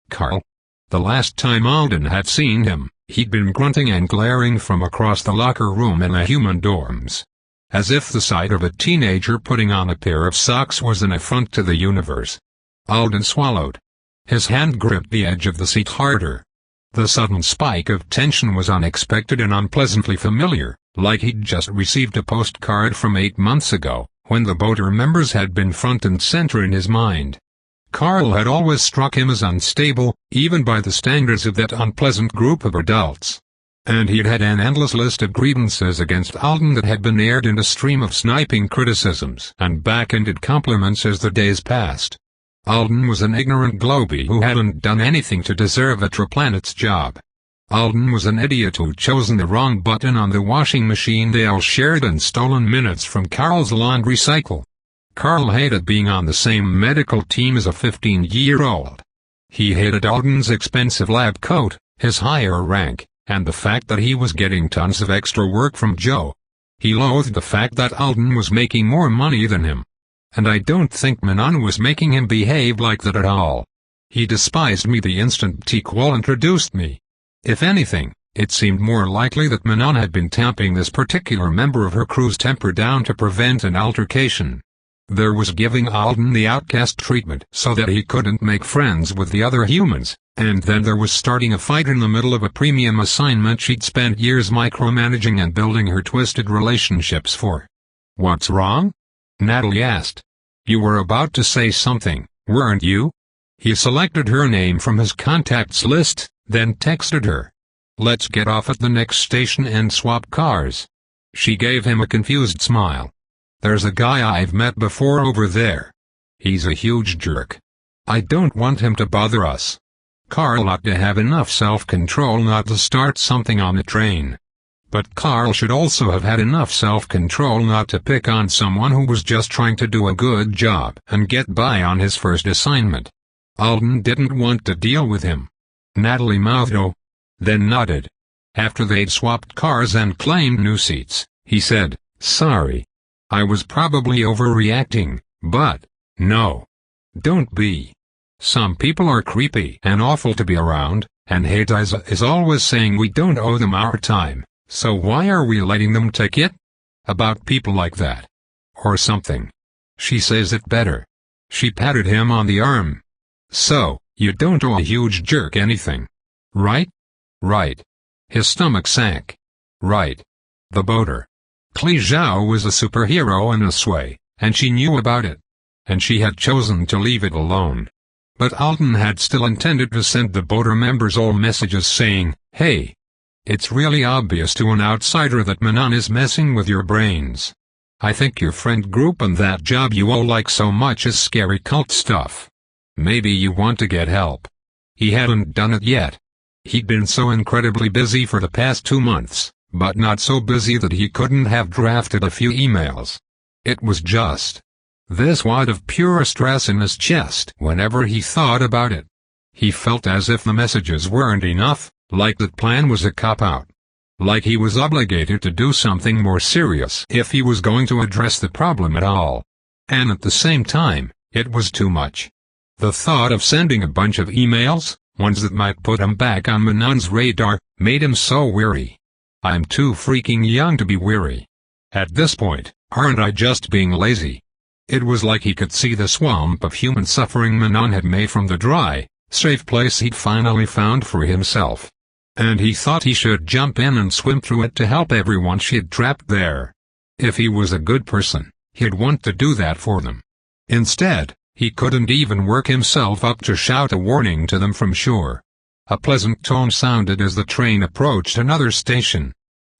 Carl. The last time Alden had seen him, he'd been grunting and glaring from across the locker room in the human dorms. As if the sight of a teenager putting on a pair of socks was an affront to the universe. Alden swallowed. His hand gripped the edge of the seat harder. The sudden spike of tension was unexpected and unpleasantly familiar, like he'd just received a postcard from 8 months ago, when the boater members had been front and center in his mind. Carl had always struck him as unstable, even by the standards of that unpleasant group of adults. And he'd had an endless list of grievances against Alden that had been aired in a stream of sniping criticisms and back-ended compliments as the days passed. Alden was an ignorant globie who hadn't done anything to deserve a Triplanet's job. Alden was an idiot who'd chosen the wrong button on the washing machine they all shared and stolen minutes from Carl's laundry cycle. Carl hated being on the same medical team as a 15-year-old. He hated Alden's expensive lab coat, his higher rank, and the fact that he was getting tons of extra work from Joe. He loathed the fact that Alden was making more money than him. And I don't think Manon was making him behave like that at all. He despised me the instant T-Qual introduced me. If anything, it seemed more likely that Manon had been tamping this particular member of her crew's temper down to prevent an altercation. There was giving Alden the outcast treatment so that he couldn't make friends with the other humans, and then there was starting a fight in the middle of a premium assignment she'd spent years micromanaging and building her twisted relationships for. "What's wrong?" Natalie asked. "You were about to say something, weren't you?" He selected her name from his contacts list, then texted her. "Let's get off at the next station and swap cars." She gave him a confused smile. "There's a guy I've met before over there. He's a huge jerk. I don't want him to bother us." Carl ought to have enough self-control not to start something on the train. But Carl should also have had enough self-control not to pick on someone who was just trying to do a good job and get by on his first assignment. Alden didn't want to deal with him. Natalie mouthed "oh," then nodded. After they'd swapped cars and claimed new seats, he said, "Sorry. I was probably overreacting, but, no. Don't be. Some people are creepy and awful to be around, and Hadaisa is always saying we don't owe them our time, so why are we letting them take it? About people like that. Or something. She says it better." She patted him on the arm. "So, you don't owe a huge jerk anything. Right?" "Right." His stomach sank. "Right." The boater. Cli Zhao was a superhero in this way, and she knew about it. And she had chosen to leave it alone. But Alden had still intended to send the boater members all messages saying, "Hey, it's really obvious to an outsider that Manon is messing with your brains. I think your friend group and that job you all like so much is scary cult stuff. Maybe you want to get help." He hadn't done it yet. He'd been so incredibly busy for the past 2 months, but not so busy that he couldn't have drafted a few emails. It was just this wad of pure stress in his chest whenever he thought about it. He felt as if the messages weren't enough, like that plan was a cop-out. Like he was obligated to do something more serious if he was going to address the problem at all. And at the same time, it was too much. The thought of sending a bunch of emails, ones that might put him back on Manon's radar, made him so weary. "I'm too freaking young to be weary. At this point, aren't I just being lazy?" It was like he could see the swamp of human suffering Manon had made from the dry, safe place he'd finally found for himself. And he thought he should jump in and swim through it to help everyone she'd trapped there. If he was a good person, he'd want to do that for them. Instead, he couldn't even work himself up to shout a warning to them from shore. A pleasant tone sounded as the train approached another station.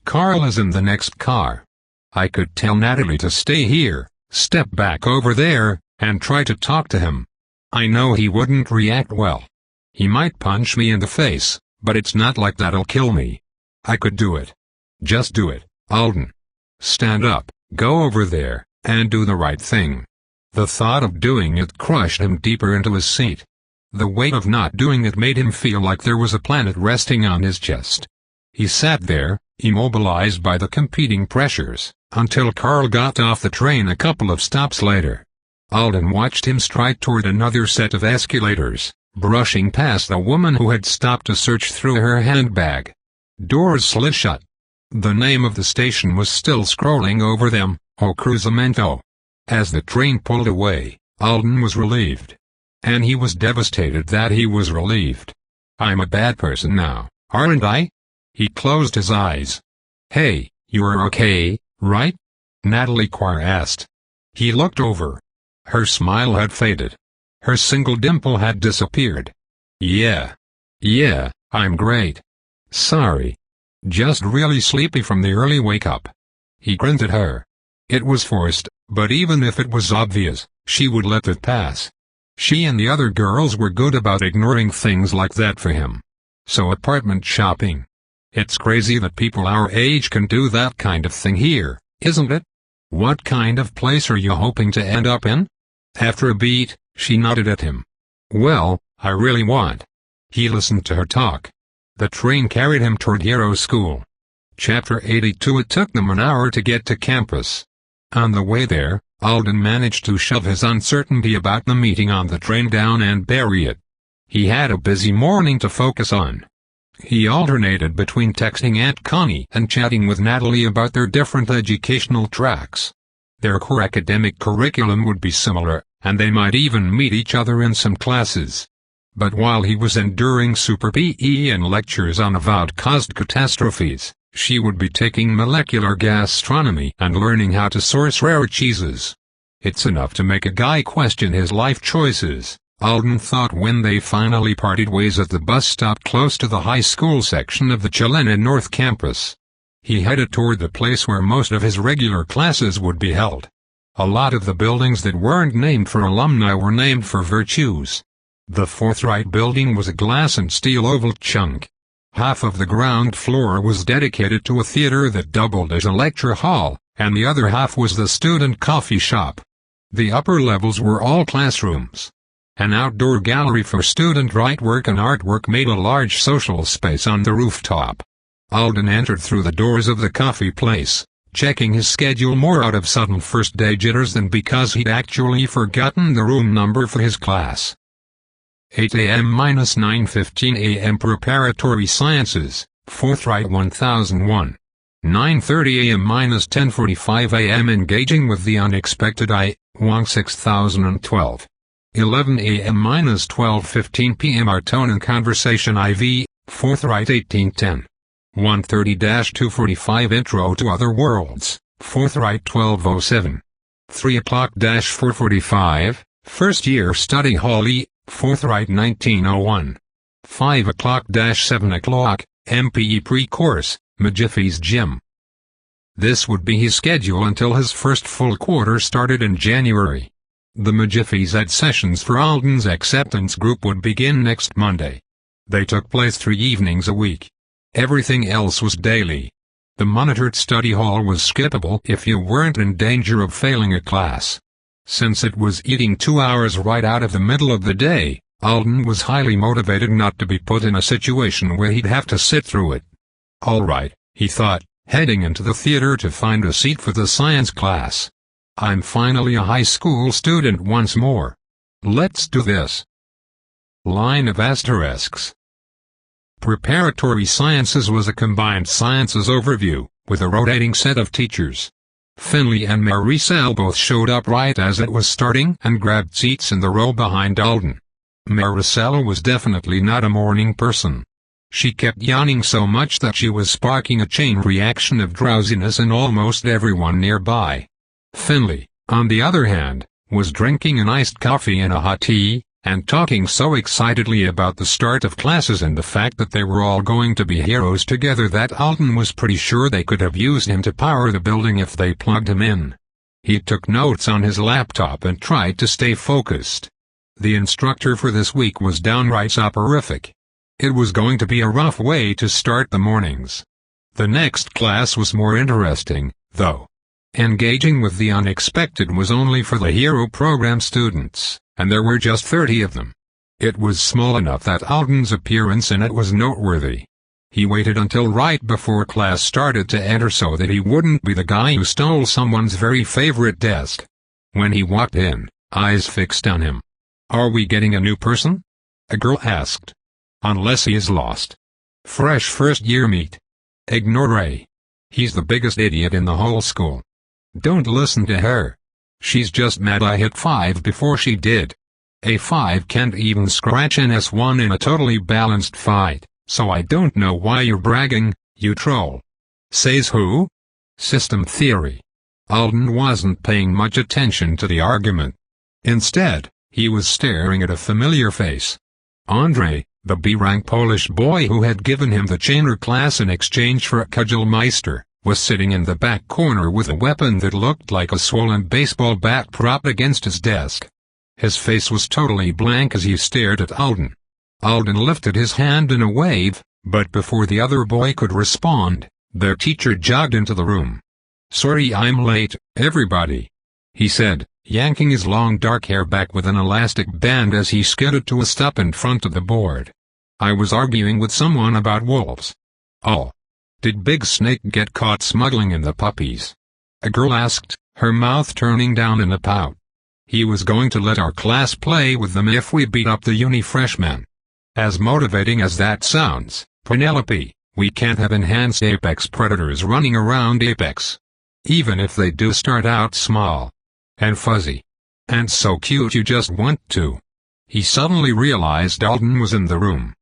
"Carl is in the next car. I could tell Natalie to stay here, step back over there, and try to talk to him. I know he wouldn't react well. He might punch me in the face, but it's not like that'll kill me. I could do it. Just do it, Alden. Stand up, go over there, and do the right thing. The thought of doing it crushed him deeper into his seat. The weight of not doing it made him feel like there was a planet resting on his chest. He sat there, immobilized by the competing pressures, until Carl got off the train a couple of stops later. Alden watched him stride toward another set of escalators, brushing past a woman who had stopped to search through her handbag. Doors slid shut. The name of the station was still scrolling over them, O Cruzamento. As the train pulled away, Alden was relieved. And he was devastated that he was relieved. I'm a bad person now, aren't I? He closed his eyes. Hey, you're okay, right? Natalie Quire asked. He looked over. Her smile had faded. Her single dimple had disappeared. Yeah, I'm great. Sorry. Just really sleepy from the early wake-up. He grinned at her. It was forced, but even if it was obvious, she would let it pass. She and the other girls were good about ignoring things like that for him. So apartment shopping. It's crazy that people our age can do that kind of thing here, isn't it? What kind of place are you hoping to end up in? After a beat, she nodded at him. Well, I really want. He listened to her talk. The train carried him toward Hero School. Chapter 82. It took them an hour to get to campus. On the way there, Alden managed to shove his uncertainty about the meeting on the train down and bury it. He had a busy morning to focus on. He alternated between texting Aunt Connie and chatting with Natalie about their different educational tracks. Their core academic curriculum would be similar, and they might even meet each other in some classes. But while he was enduring Super PE and lectures on avowed-caused catastrophes, she would be taking molecular gastronomy and learning how to source rare cheeses. It's enough to make a guy question his life choices, Alden thought when they finally parted ways at the bus stop close to the high school section of the Chilena North Campus. He headed toward the place where most of his regular classes would be held. A lot of the buildings that weren't named for alumni were named for virtues. The forthright building was a glass and steel oval chunk. Half of the ground floor was dedicated to a theater that doubled as a lecture hall, and the other half was the student coffee shop. The upper levels were all classrooms. An outdoor gallery for student write-work and artwork made a large social space on the rooftop. Alden entered through the doors of the coffee place, checking his schedule more out of sudden first-day jitters than because he'd actually forgotten the room number for his class. 8 a.m.-9:15 a.m. Preparatory Sciences, Forthright 1001. 9:30 a.m.-10:45 a.m. Engaging with the Unexpected I, Wong 6012. 11 a.m.-12:15 p.m. Our Tone and Conversation IV, Forthright 1810. 1:30-2:45 Intro to Other Worlds, Forthright 1207. 3 o'clock-4:45, First Year Study Hall E, Forthright 1901. 5 o'clock-7 o'clock, MPE Pre-Course, Majiffy's Gym. This would be his schedule until his first full quarter started in January. The Majiffys had sessions for Alden's acceptance group would begin next Monday. They took place 3 evenings a week. Everything else was daily. The monitored study hall was skippable if you weren't in danger of failing a class. Since it was eating 2 hours right out of the middle of the day, Alden was highly motivated not to be put in a situation where he'd have to sit through it. All right, he thought, heading into the theater to find a seat for the science class. I'm finally a high school student once more. Let's do this. Line of asterisks. Preparatory Sciences was a combined sciences overview, with a rotating set of teachers. Finley and Maricel both showed up right as it was starting and grabbed seats in the row behind Alden. Maricel was definitely not a morning person. She kept yawning so much that she was sparking a chain reaction of drowsiness in almost everyone nearby. Finley, on the other hand, was drinking an iced coffee and a hot tea, and talking so excitedly about the start of classes and the fact that they were all going to be heroes together that Alden was pretty sure they could have used him to power the building if they plugged him in. He took notes on his laptop and tried to stay focused. The instructor for this week was downright soporific. It was going to be a rough way to start the mornings. The next class was more interesting, though. Engaging with the unexpected was only for the Hero Program students, and there were just 30 of them. It was small enough that Alden's appearance in it was noteworthy. He waited until right before class started to enter so that he wouldn't be the guy who stole someone's very favorite desk. When he walked in, eyes fixed on him. "Are we getting a new person?" a girl asked. "Unless he is lost. Fresh first-year meat. Ignore Ray. He's the biggest idiot in the whole school. Don't listen to her. She's just mad I hit 5 before she did. A 5 can't even scratch an S1 in a totally balanced fight, so I don't know why you're bragging, you troll." Says who? System theory. Alden wasn't paying much attention to the argument. Instead, he was staring at a familiar face. Andre, the B-rank Polish boy who had given him the Chainer class in exchange for a Cudgelmeister, was sitting in the back corner with a weapon that looked like a swollen baseball bat propped against his desk. His face was totally blank as he stared at Alden. Alden lifted his hand in a wave, but before the other boy could respond, their teacher jogged into the room. "Sorry I'm late, everybody," he said, yanking his long dark hair back with an elastic band as he skidded to a stop in front of the board. "I was arguing with someone about wolves." "Oh. Did Big Snake get caught smuggling in the puppies?" a girl asked, her mouth turning down in a pout. "He was going to let our class play with them if we beat up the uni-freshmen." As motivating as that sounds, Penelope, we can't have enhanced Apex predators running around Apex. Even if they do start out small and fuzzy and so cute you just want to. He suddenly realized Alden was in the room.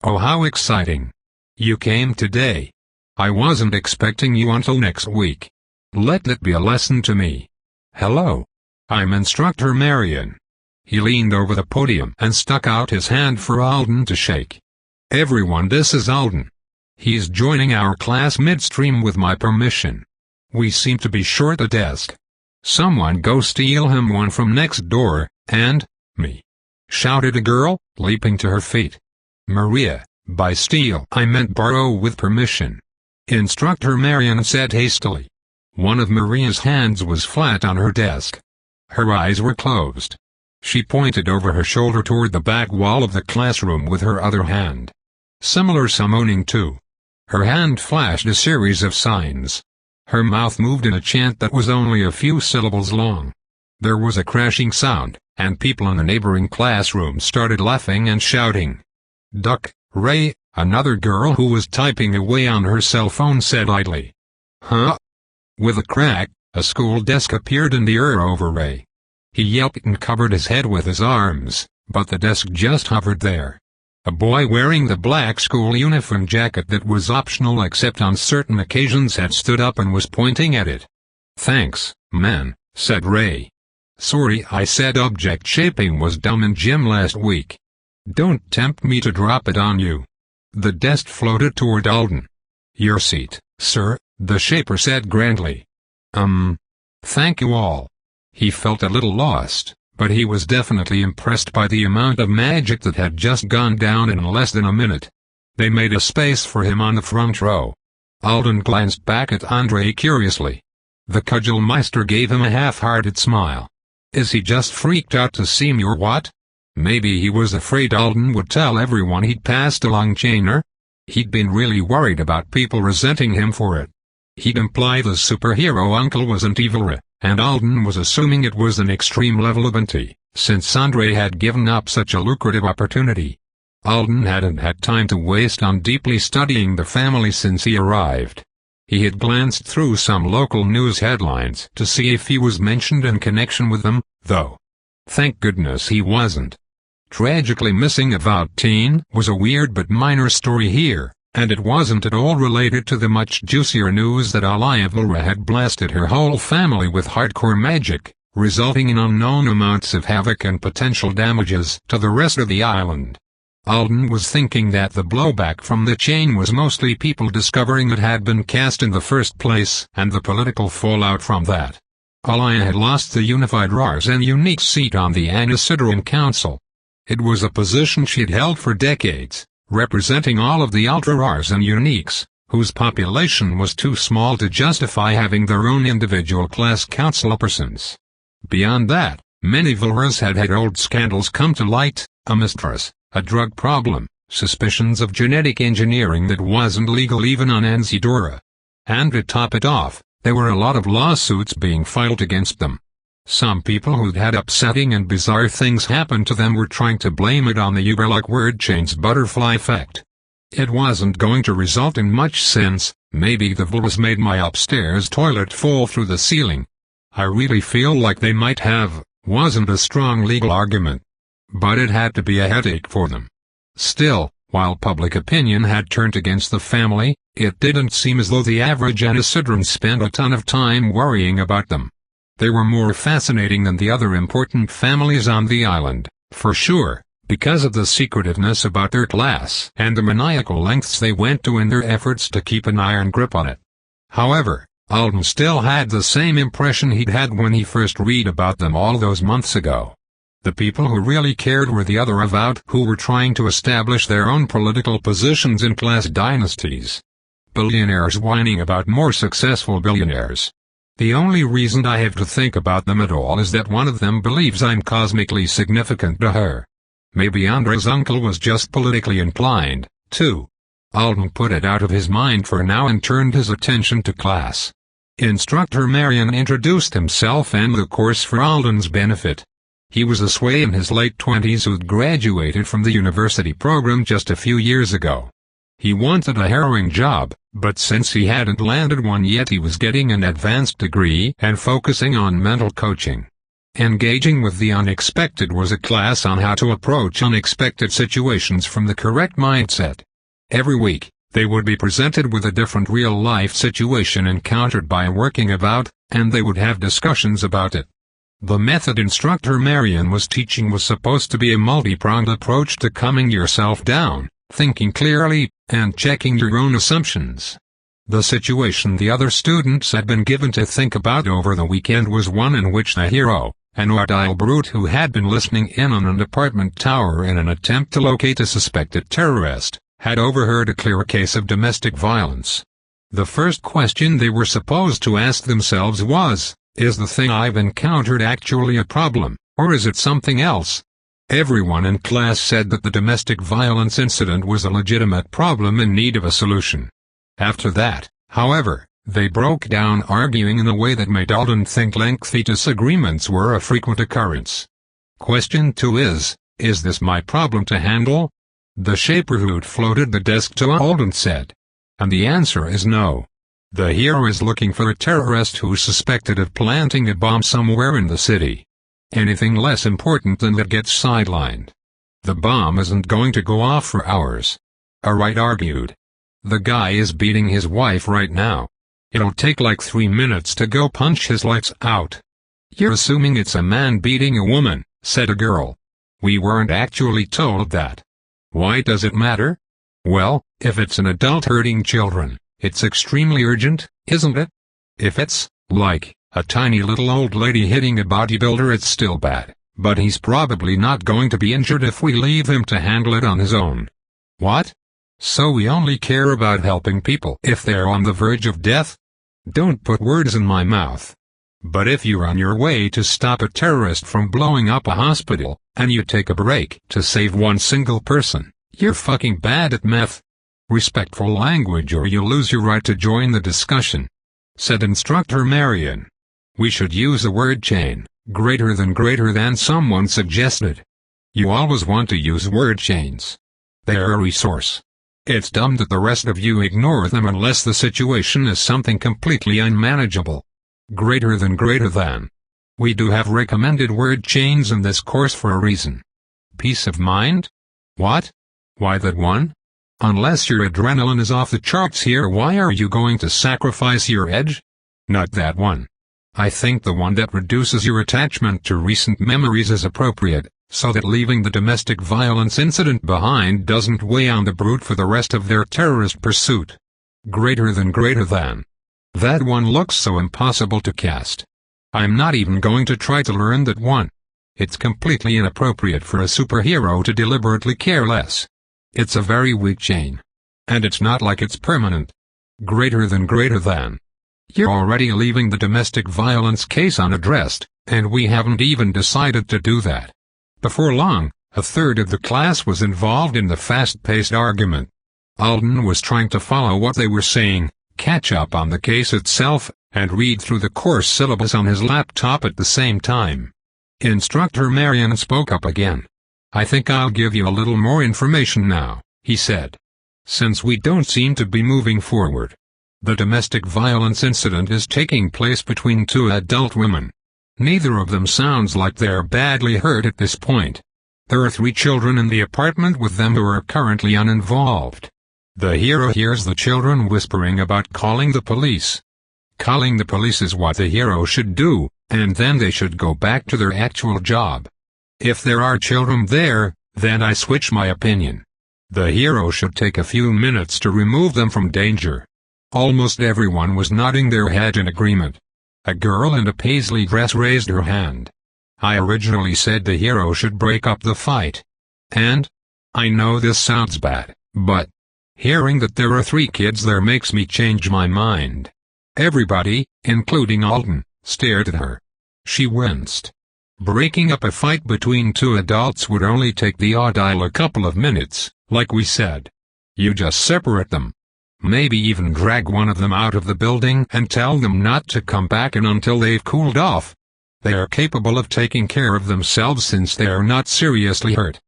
"Oh, how exciting. You came today. I wasn't expecting you until next week. Let that be a lesson to me. Hello. I'm Instructor Marion." He leaned over the podium and stuck out his hand for Alden to shake. "Everyone, this is Alden. He's joining our class midstream with my permission. We seem to be short a desk. Someone go steal him one from next door, and me," shouted a girl, leaping to her feet. "Maria, by steal I meant borrow with permission," Instructor Marion said hastily. One of Maria's hands was flat on her desk. Her eyes were closed. She pointed over her shoulder toward the back wall of the classroom with her other hand. Similar summoning too. Her hand flashed a series of signs. Her mouth moved in a chant that was only a few syllables long. There was a crashing sound, and people in the neighboring classroom started laughing and shouting. "Duck, Ray," another girl who was typing away on her cell phone said idly. "Huh?" With a crack, a school desk appeared in the air over Ray. He yelped and covered his head with his arms, but the desk just hovered there. A boy wearing the black school uniform jacket that was optional except on certain occasions had stood up and was pointing at it. "Thanks, man," said Ray. "Sorry I said object shaping was dumb in gym last week. Don't tempt me to drop it on you." The desk floated toward Alden. "Your seat, sir," the shaper said grandly. Thank you all." He felt a little lost, but he was definitely impressed by the amount of magic that had just gone down in less than a minute. They made a space for him on the front row. Alden glanced back at Andre curiously. The Cudgelmeister gave him a half-hearted smile. "Is he just freaked out to see me or what? Maybe he was afraid Alden would tell everyone he'd passed along Chainer. He'd been really worried about people resenting him for it. He'd imply the superhero uncle wasn't evil, and Alden was assuming it was an extreme level of anti, since Andre had given up such a lucrative opportunity. Alden hadn't had time to waste on deeply studying the family since he arrived. He had glanced through some local news headlines to see if he was mentioned in connection with them, though. Thank goodness he wasn't. Tragically missing a vowed teen was a weird but minor story here, and it wasn't at all related to the much juicier news that Aliyah had blasted her whole family with hardcore magic, resulting in unknown amounts of havoc and potential damages to the rest of the island. Alden was thinking that the blowback from the chain was mostly people discovering it had been cast in the first place and the political fallout from that. Aliyah had lost the unified RARs and unique seat on the Anisidran Council. It was a position she'd held for decades, representing all of the Ultra RARs and Uniques, whose population was too small to justify having their own individual class councilpersons. Beyond that, many villas had had old scandals come to light, a mistress, a drug problem, suspicions of genetic engineering that wasn't legal even on Anzidora. And to top it off, there were a lot of lawsuits being filed against them. Some people who'd had upsetting and bizarre things happen to them were trying to blame it on the Uber-like word chain's butterfly effect. It wasn't going to result in much since, maybe the villas made my upstairs toilet fall through the ceiling. I really feel like they might have, wasn't a strong legal argument. But it had to be a headache for them. Still, while public opinion had turned against the family, it didn't seem as though the average Anisidran spent a ton of time worrying about them. They were more fascinating than the other important families on the island, for sure, because of the secretiveness about their class and the maniacal lengths they went to in their efforts to keep an iron grip on it. However, Alden still had the same impression he'd had when he first read about them all those months ago. The people who really cared were the other avowed who were trying to establish their own political positions in class dynasties. Billionaires whining about more successful billionaires. The only reason I have to think about them at all is that one of them believes I'm cosmically significant to her. Maybe Andre's uncle was just politically inclined, too. Alden put it out of his mind for now and turned his attention to class. Instructor Marion introduced himself and the course for Alden's benefit. He was a sway in his late 20s who'd graduated from the university program just a few years ago. He wanted a harrowing job, but since he hadn't landed one yet he was getting an advanced degree and focusing on mental coaching. Engaging with the unexpected was a class on how to approach unexpected situations from the correct mindset. Every week, they would be presented with a different real-life situation encountered by a working avowed, and they would have discussions about it. The method instructor Marion was teaching was supposed to be a multi-pronged approach to calming yourself down, thinking clearly, and checking your own assumptions. The situation the other students had been given to think about over the weekend was one in which the hero, an ordeal brute who had been listening in on an apartment tower in an attempt to locate a suspected terrorist, had overheard a clear case of domestic violence. The first question they were supposed to ask themselves was, is the thing I've encountered actually a problem, or is it something else? Everyone in class said that the domestic violence incident was a legitimate problem in need of a solution. After that, however, they broke down arguing in a way that made Alden think lengthy disagreements were a frequent occurrence. Question 2 is this my problem to handle? The shaper who'd floated the desk to Alden said. And the answer is no. The hero is looking for a terrorist who's suspected of planting a bomb somewhere in the city. Anything less important than that gets sidelined. The bomb isn't going to go off for hours. Wright argued. The guy is beating his wife right now. It'll take like 3 minutes to go punch his lights out. You're assuming it's a man beating a woman, said a girl. We weren't actually told that. Why does it matter? Well, if it's an adult hurting children, it's extremely urgent, isn't it? If it's, like, a tiny little old lady hitting a bodybuilder, it's still bad, but he's probably not going to be injured if we leave him to handle it on his own. What? So we only care about helping people if they're on the verge of death? Don't put words in my mouth. But if you're on your way to stop a terrorist from blowing up a hospital, and you take a break to save one single person, you're fucking bad at meth. Respectful language or you lose your right to join the discussion, said Instructor Marion. We should use the word chain, greater than someone suggested. You always want to use word chains. They're a resource. It's dumb that the rest of you ignore them unless the situation is something completely unmanageable. Greater than. We do have recommended word chains in this course for a reason. Peace of mind? What? Why that one? Unless your adrenaline is off the charts here, why are you going to sacrifice your edge? Not that one. I think the one that reduces your attachment to recent memories is appropriate, so that leaving the domestic violence incident behind doesn't weigh on the brute for the rest of their terrorist pursuit. Greater than. That one looks so impossible to cast. I'm not even going to try to learn that one. It's completely inappropriate for a superhero to deliberately care less. It's a very weak chain. And it's not like it's permanent. Greater than. You're already leaving the domestic violence case unaddressed, and we haven't even decided to do that. Before long, a third of the class was involved in the fast-paced argument. Alden was trying to follow what they were saying, catch up on the case itself, and read through the course syllabus on his laptop at the same time. Instructor Marion spoke up again. "I think I'll give you a little more information now," he said. "Since we don't seem to be moving forward. The domestic violence incident is taking place between two adult women. Neither of them sounds like they're badly hurt at this point. There are 3 children in the apartment with them who are currently uninvolved. The hero hears the children whispering about calling the police. Calling the police is what the hero should do, and then they should go back to their actual job. If there are children there, then I switch my opinion. The hero should take a few minutes to remove them from danger." Almost everyone was nodding their head in agreement. A girl in a paisley dress raised her hand. "I originally said the hero should break up the fight. And? I know this sounds bad, but hearing that there are 3 kids there makes me change my mind." Everybody, including Alden, stared at her. She winced. Breaking up a fight between 2 adults would only take the ordeal a couple of minutes, like we said. You just separate them. Maybe even drag one of them out of the building and tell them not to come back in until they've cooled off. They are capable of taking care of themselves since they are not seriously hurt.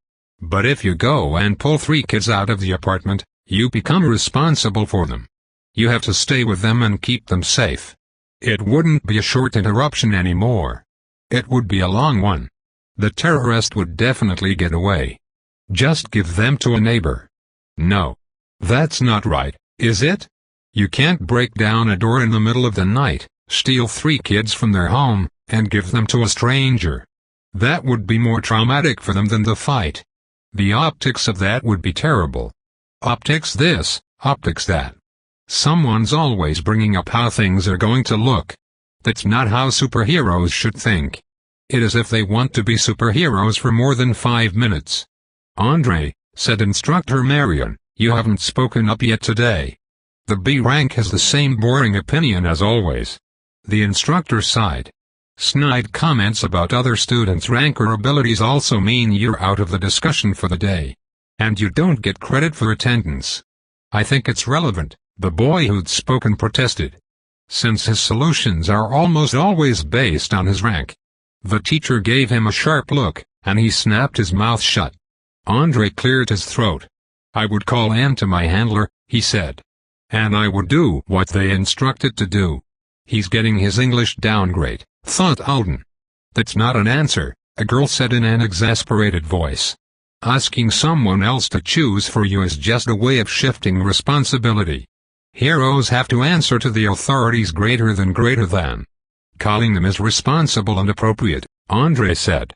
But if you go and pull 3 kids out of the apartment, you become responsible for them. You have to stay with them and keep them safe. It wouldn't be a short interruption anymore. It would be a long one. The terrorist would definitely get away. Just give them to a neighbor. No. That's not right, is it? You can't break down a door in the middle of the night, steal 3 kids from their home, and give them to a stranger. That would be more traumatic for them than the fight. The optics of that would be terrible. Optics this, optics that. Someone's always bringing up how things are going to look. That's not how superheroes should think. It is if they want to be superheroes for more than 5 minutes. "Andre," said Instructor Marion, "you haven't spoken up yet today." The B rank has the same boring opinion as always. The instructor sighed. Snide comments about other students' rank or abilities also mean you're out of the discussion for the day. And you don't get credit for attendance. "I think it's relevant," the boy who'd spoken protested. "Since his solutions are almost always based on his rank." The teacher gave him a sharp look, and he snapped his mouth shut. Andre cleared his throat. "I would call Ann to my handler," he said. "And I would do what they instructed to do." "He's getting his English downgrade," thought Alden. "That's not an answer," a girl said in an exasperated voice. "Asking someone else to choose for you is just a way of shifting responsibility. Heroes have to answer to the authorities greater than. Calling them is responsible and appropriate," Andre said.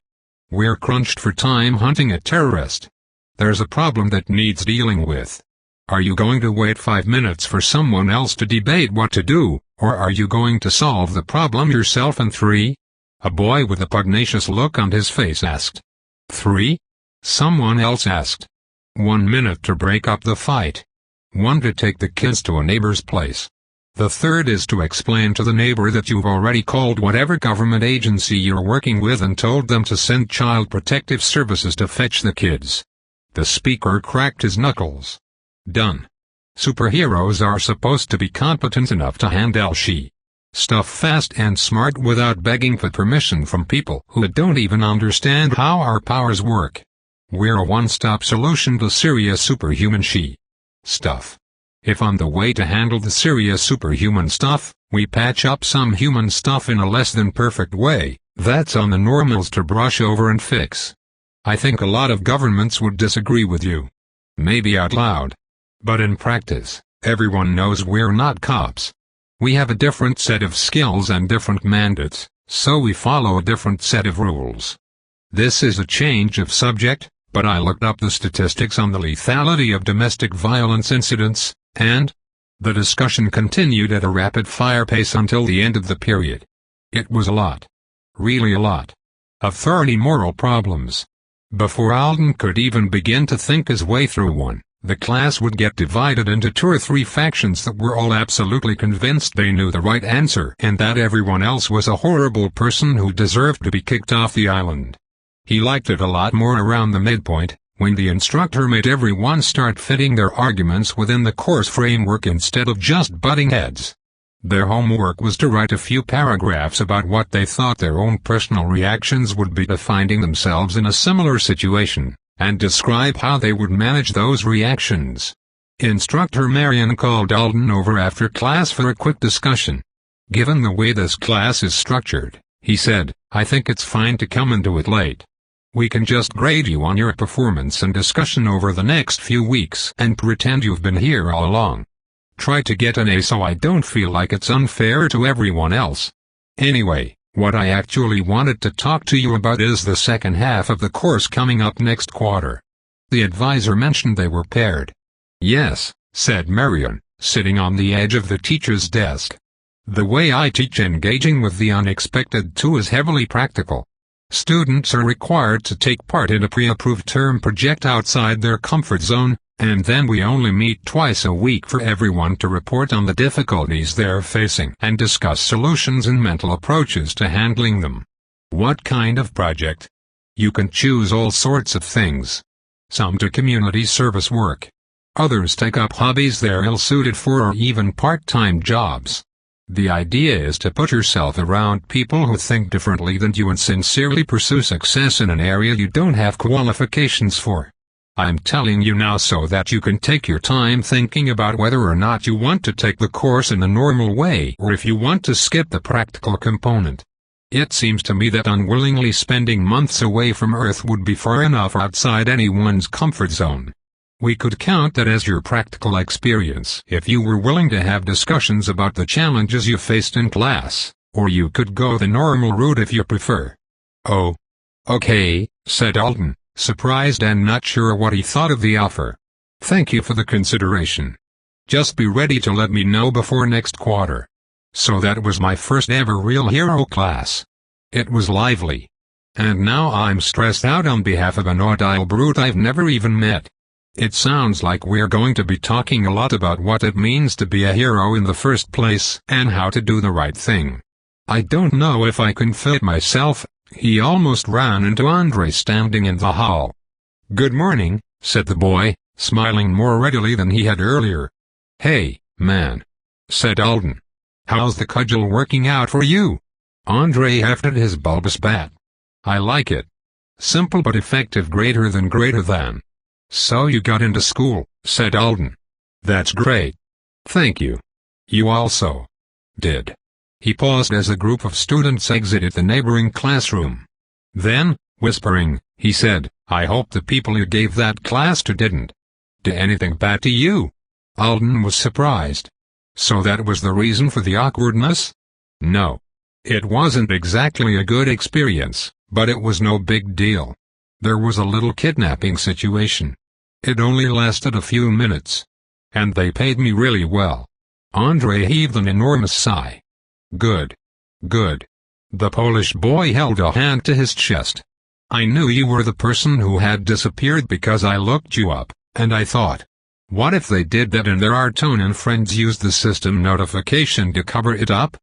"We're crunched for time hunting a terrorist. There's a problem that needs dealing with. Are you going to wait 5 minutes for someone else to debate what to do, or are you going to solve the problem yourself in 3? A boy with a pugnacious look on his face asked. 3? Someone else asked. 1 minute to break up the fight. 1 to take the kids to a neighbor's place. The 3rd is to explain to the neighbor that you've already called whatever government agency you're working with and told them to send Child Protective Services to fetch the kids." The speaker cracked his knuckles. "Done. Superheroes are supposed to be competent enough to handle stuff fast and smart without begging for permission from people who don't even understand how our powers work. We're a one-stop solution to serious superhuman stuff. If on the way to handle the serious superhuman stuff, we patch up some human stuff in a less than perfect way, that's on the normals to brush over and fix. I think a lot of governments would disagree with you. Maybe out loud. But in practice, everyone knows we're not cops. We have a different set of skills and different mandates, so we follow a different set of rules. This is a change of subject, but I looked up the statistics on the lethality of domestic violence incidents, and the discussion continued at a rapid-fire pace until the end of the period. It was a lot. Really a lot. Of thorny moral problems. Before Alden could even begin to think his way through one, The class would get divided into 2 or 3 factions that were all absolutely convinced they knew the right answer and that everyone else was a horrible person who deserved to be kicked off the island. He liked it a lot more around the midpoint, when the instructor made everyone start fitting their arguments within the course framework instead of just butting heads. Their homework was to write a few paragraphs about what they thought their own personal reactions would be to finding themselves in a similar situation, and describe how they would manage those reactions. Instructor Marion called Alden over after class for a quick discussion. Given the way this class is structured, he said, I think it's fine to come into it late. We can just grade you on your performance and discussion over the next few weeks and pretend you've been here all along. Try to get an A so I don't feel like it's unfair to everyone else. Anyway, what I actually wanted to talk to you about is the second half of the course coming up next quarter. The advisor mentioned they were paired. Yes, said Marion, sitting on the edge of the teacher's desk. The way I teach engaging with the unexpected too is heavily practical. Students are required to take part in a pre-approved term project outside their comfort zone, and then we only meet twice a week for everyone to report on the difficulties they're facing and discuss solutions and mental approaches to handling them. What kind of project? You can choose all sorts of things. Some do community service work. Others take up hobbies they're ill-suited for or even part-time jobs. The idea is to put yourself around people who think differently than you and sincerely pursue success in an area you don't have qualifications for. I'm telling you now so that you can take your time thinking about whether or not you want to take the course in the normal way or if you want to skip the practical component. It seems to me that unwillingly spending months away from Earth would be far enough outside anyone's comfort zone. We could count that as your practical experience if you were willing to have discussions about the challenges you faced in class, or you could go the normal route if you prefer. Oh. Okay, said Alden, surprised and not sure what he thought of the offer. Thank you for the consideration. Just be ready to let me know before next quarter. So that was my first ever real hero class. It was lively. And now I'm stressed out on behalf of an ordeal brute I've never even met. It sounds like we're going to be talking a lot about what it means to be a hero in the first place and how to do the right thing. I don't know if I can fit myself. He almost ran into Andre standing in the hall. Good morning, said the boy, smiling more readily than he had earlier. Hey, man, said Alden. How's the cudgel working out for you? Andre hefted his bulbous bat. I like it. Simple but effective, greater than. So you got into school, said Alden. That's great. Thank you. You also did. He paused as a group of students exited the neighboring classroom. Then, whispering, he said, I hope the people you gave that class to didn't do anything bad to you. Alden was surprised. So that was the reason for the awkwardness? No. It wasn't exactly a good experience, but it was no big deal. There was a little kidnapping situation. It only lasted a few minutes. And they paid me really well. Andre heaved an enormous sigh. Good. Good. The Polish boy held a hand to his chest. I knew you were the person who had disappeared because I looked you up, and I thought, what if they did that and their Artonian friends used the system notification to cover it up?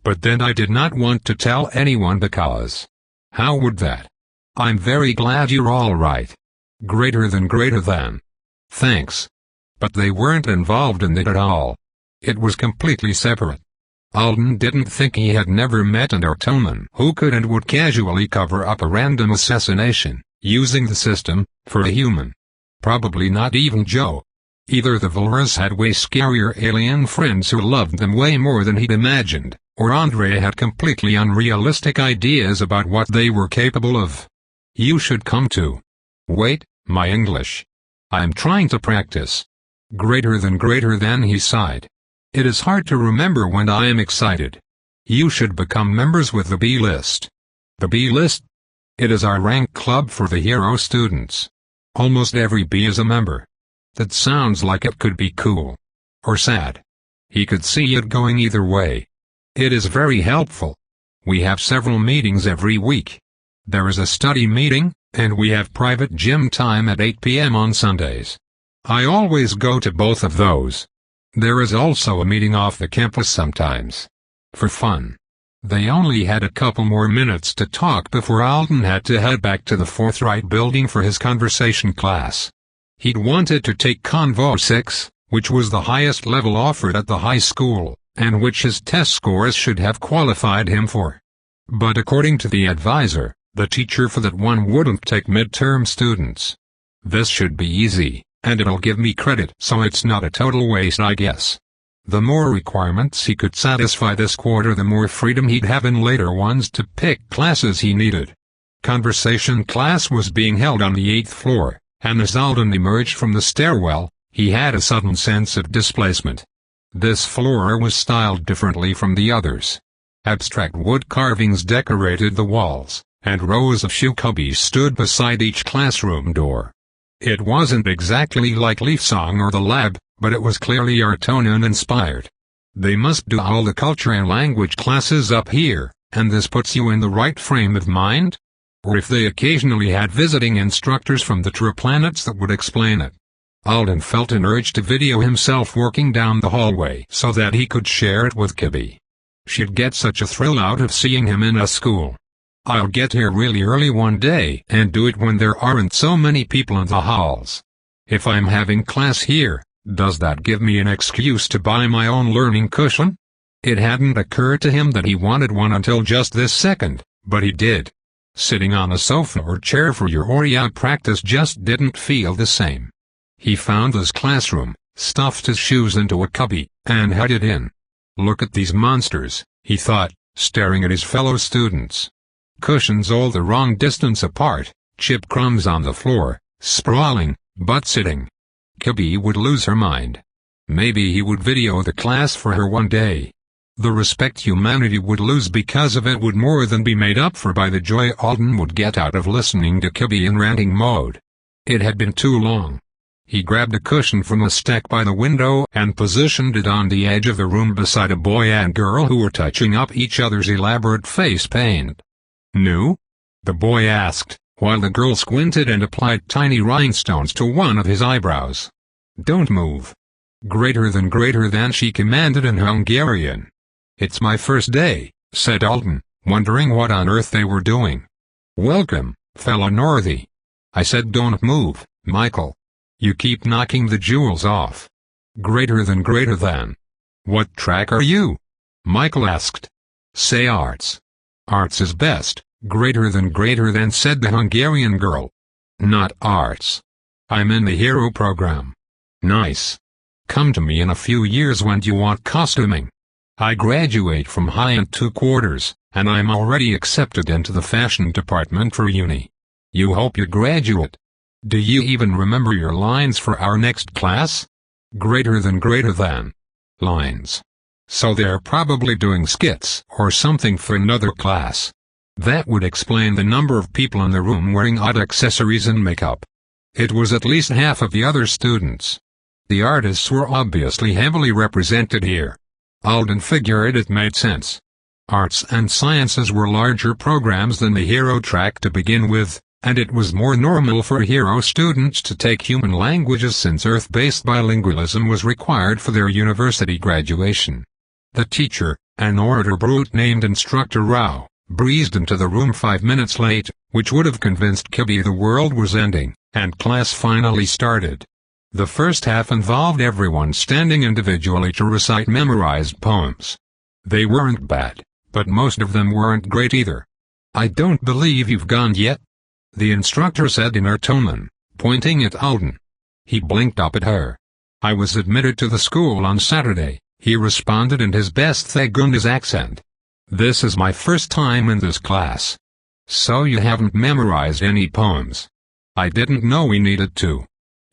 But then I did not want to tell anyone because how would that? I'm very glad you're all right. Greater than. Thanks. But they weren't involved in it at all. It was completely separate. Alden didn't think he had never met an Artonian who could and would casually cover up a random assassination, using the system, for a human. Probably not even Joe. Either the Vulras had way scarier alien friends who loved them way more than he'd imagined, or Andre had completely unrealistic ideas about what they were capable of. You should come to. Wait, my English. I'm trying to practice. Greater than, he sighed. It is hard to remember when I am excited. You should become members with the B-List. The B-List? It is our rank club for the hero students. Almost every B is a member. That sounds like it could be cool. Or sad. He could see it going either way. It is very helpful. We have several meetings every week. There is a study meeting, and we have private gym time at 8 p.m. on Sundays. I always go to both of those. There is also a meeting off the campus sometimes. For fun. They only had a couple more minutes to talk before Alden had to head back to the Forthright building for his conversation class. He'd wanted to take Convo 6, which was the highest level offered at the high school, and which his test scores should have qualified him for. But according to the advisor, the teacher for that one wouldn't take midterm students. This should be easy, and it'll give me credit, so it's not a total waste, I guess. The more requirements he could satisfy this quarter, the more freedom he'd have in later ones to pick classes he needed. Conversation class was being held on the 8th floor, and as Alden emerged from the stairwell, he had a sudden sense of displacement. This floor was styled differently from the others. Abstract wood carvings decorated the walls, and rows of shoe cubbies stood beside each classroom door. It wasn't exactly like Leafsong or the lab, but it was clearly Artonian-inspired. They must do all the culture and language classes up here, and this puts you in the right frame of mind? Or if they occasionally had visiting instructors from the true planets that would explain it. Alden felt an urge to video himself working down the hallway so that he could share it with Kibby. She'd get such a thrill out of seeing him in a school. I'll get here really early one day and do it when there aren't so many people in the halls. If I'm having class here, does that give me an excuse to buy my own learning cushion? It hadn't occurred to him that he wanted one until just this second, but he did. Sitting on a sofa or chair for your Oreo practice just didn't feel the same. He found his classroom, stuffed his shoes into a cubby, and headed in. Look at these monsters, he thought, staring at his fellow students. Cushions all the wrong distance apart, chip crumbs on the floor, sprawling, butt-sitting. Kibby would lose her mind. Maybe he would video the class for her one day. The respect humanity would lose because of it would more than be made up for by the joy Alden would get out of listening to Kibby in ranting mode. It had been too long. He grabbed a cushion from a stack by the window and positioned it on the edge of the room beside a boy and girl who were touching up each other's elaborate face paint. "New?" the boy asked, while the girl squinted and applied tiny rhinestones to one of his eyebrows. "Don't move." Greater than she commanded in Hungarian. "It's my first day," said Alden, wondering what on earth they were doing. "Welcome, fellow Northy." "I said don't move, Michael. You keep knocking the jewels off." Greater than. "What track are you?" Michael asked. "Say arts." "Arts is best, greater than said the Hungarian girl. "Not arts. I'm in the hero program." "Nice. Come to me in a few years when you want costuming. I graduate from high in 2 quarters, and I'm already accepted into the fashion department for uni. You hope you graduate. Do you even remember your lines for our next class?" Greater than. Lines. So they're probably doing skits or something for another class. That would explain the number of people in the room wearing odd accessories and makeup. It was at least half of the other students. The artists were obviously heavily represented here. Alden figured it made sense. Arts and sciences were larger programs than the hero track to begin with, and it was more normal for hero students to take human languages since Earth-based bilingualism was required for their university graduation. The teacher, an orator brute named Instructor Rao, breezed into the room 5 minutes late, which would have convinced Kibby the world was ending, and class finally started. The first half involved everyone standing individually to recite memorized poems. They weren't bad, but most of them weren't great either. "I don't believe you've gone yet," the instructor said in Artonian, pointing at Alden. He blinked up at her. "I was admitted to the school on Saturday," he responded in his best Thagundis accent. "This is my first time in this class." "So you haven't memorized any poems?" "I didn't know we needed to."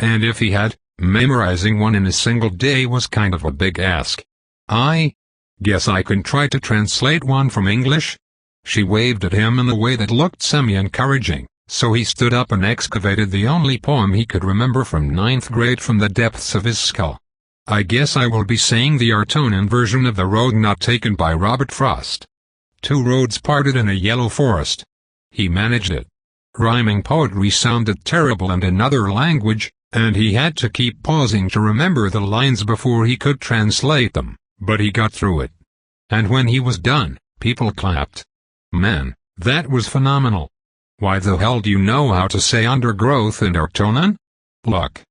And if he had, memorizing one in a single day was kind of a big ask. "I guess I can try to translate one from English." She waved at him in a way that looked semi-encouraging, so he stood up and excavated the only poem he could remember from 9th grade from the depths of his skull. "I guess I will be saying the Artonian version of The Road Not Taken by Robert Frost. 2 roads parted in a yellow forest." He managed it. Rhyming poetry sounded terrible in another language, and he had to keep pausing to remember the lines before he could translate them, but he got through it. And when he was done, people clapped. Man, that was phenomenal. Why the hell do you know how to say undergrowth in Artonan? Look.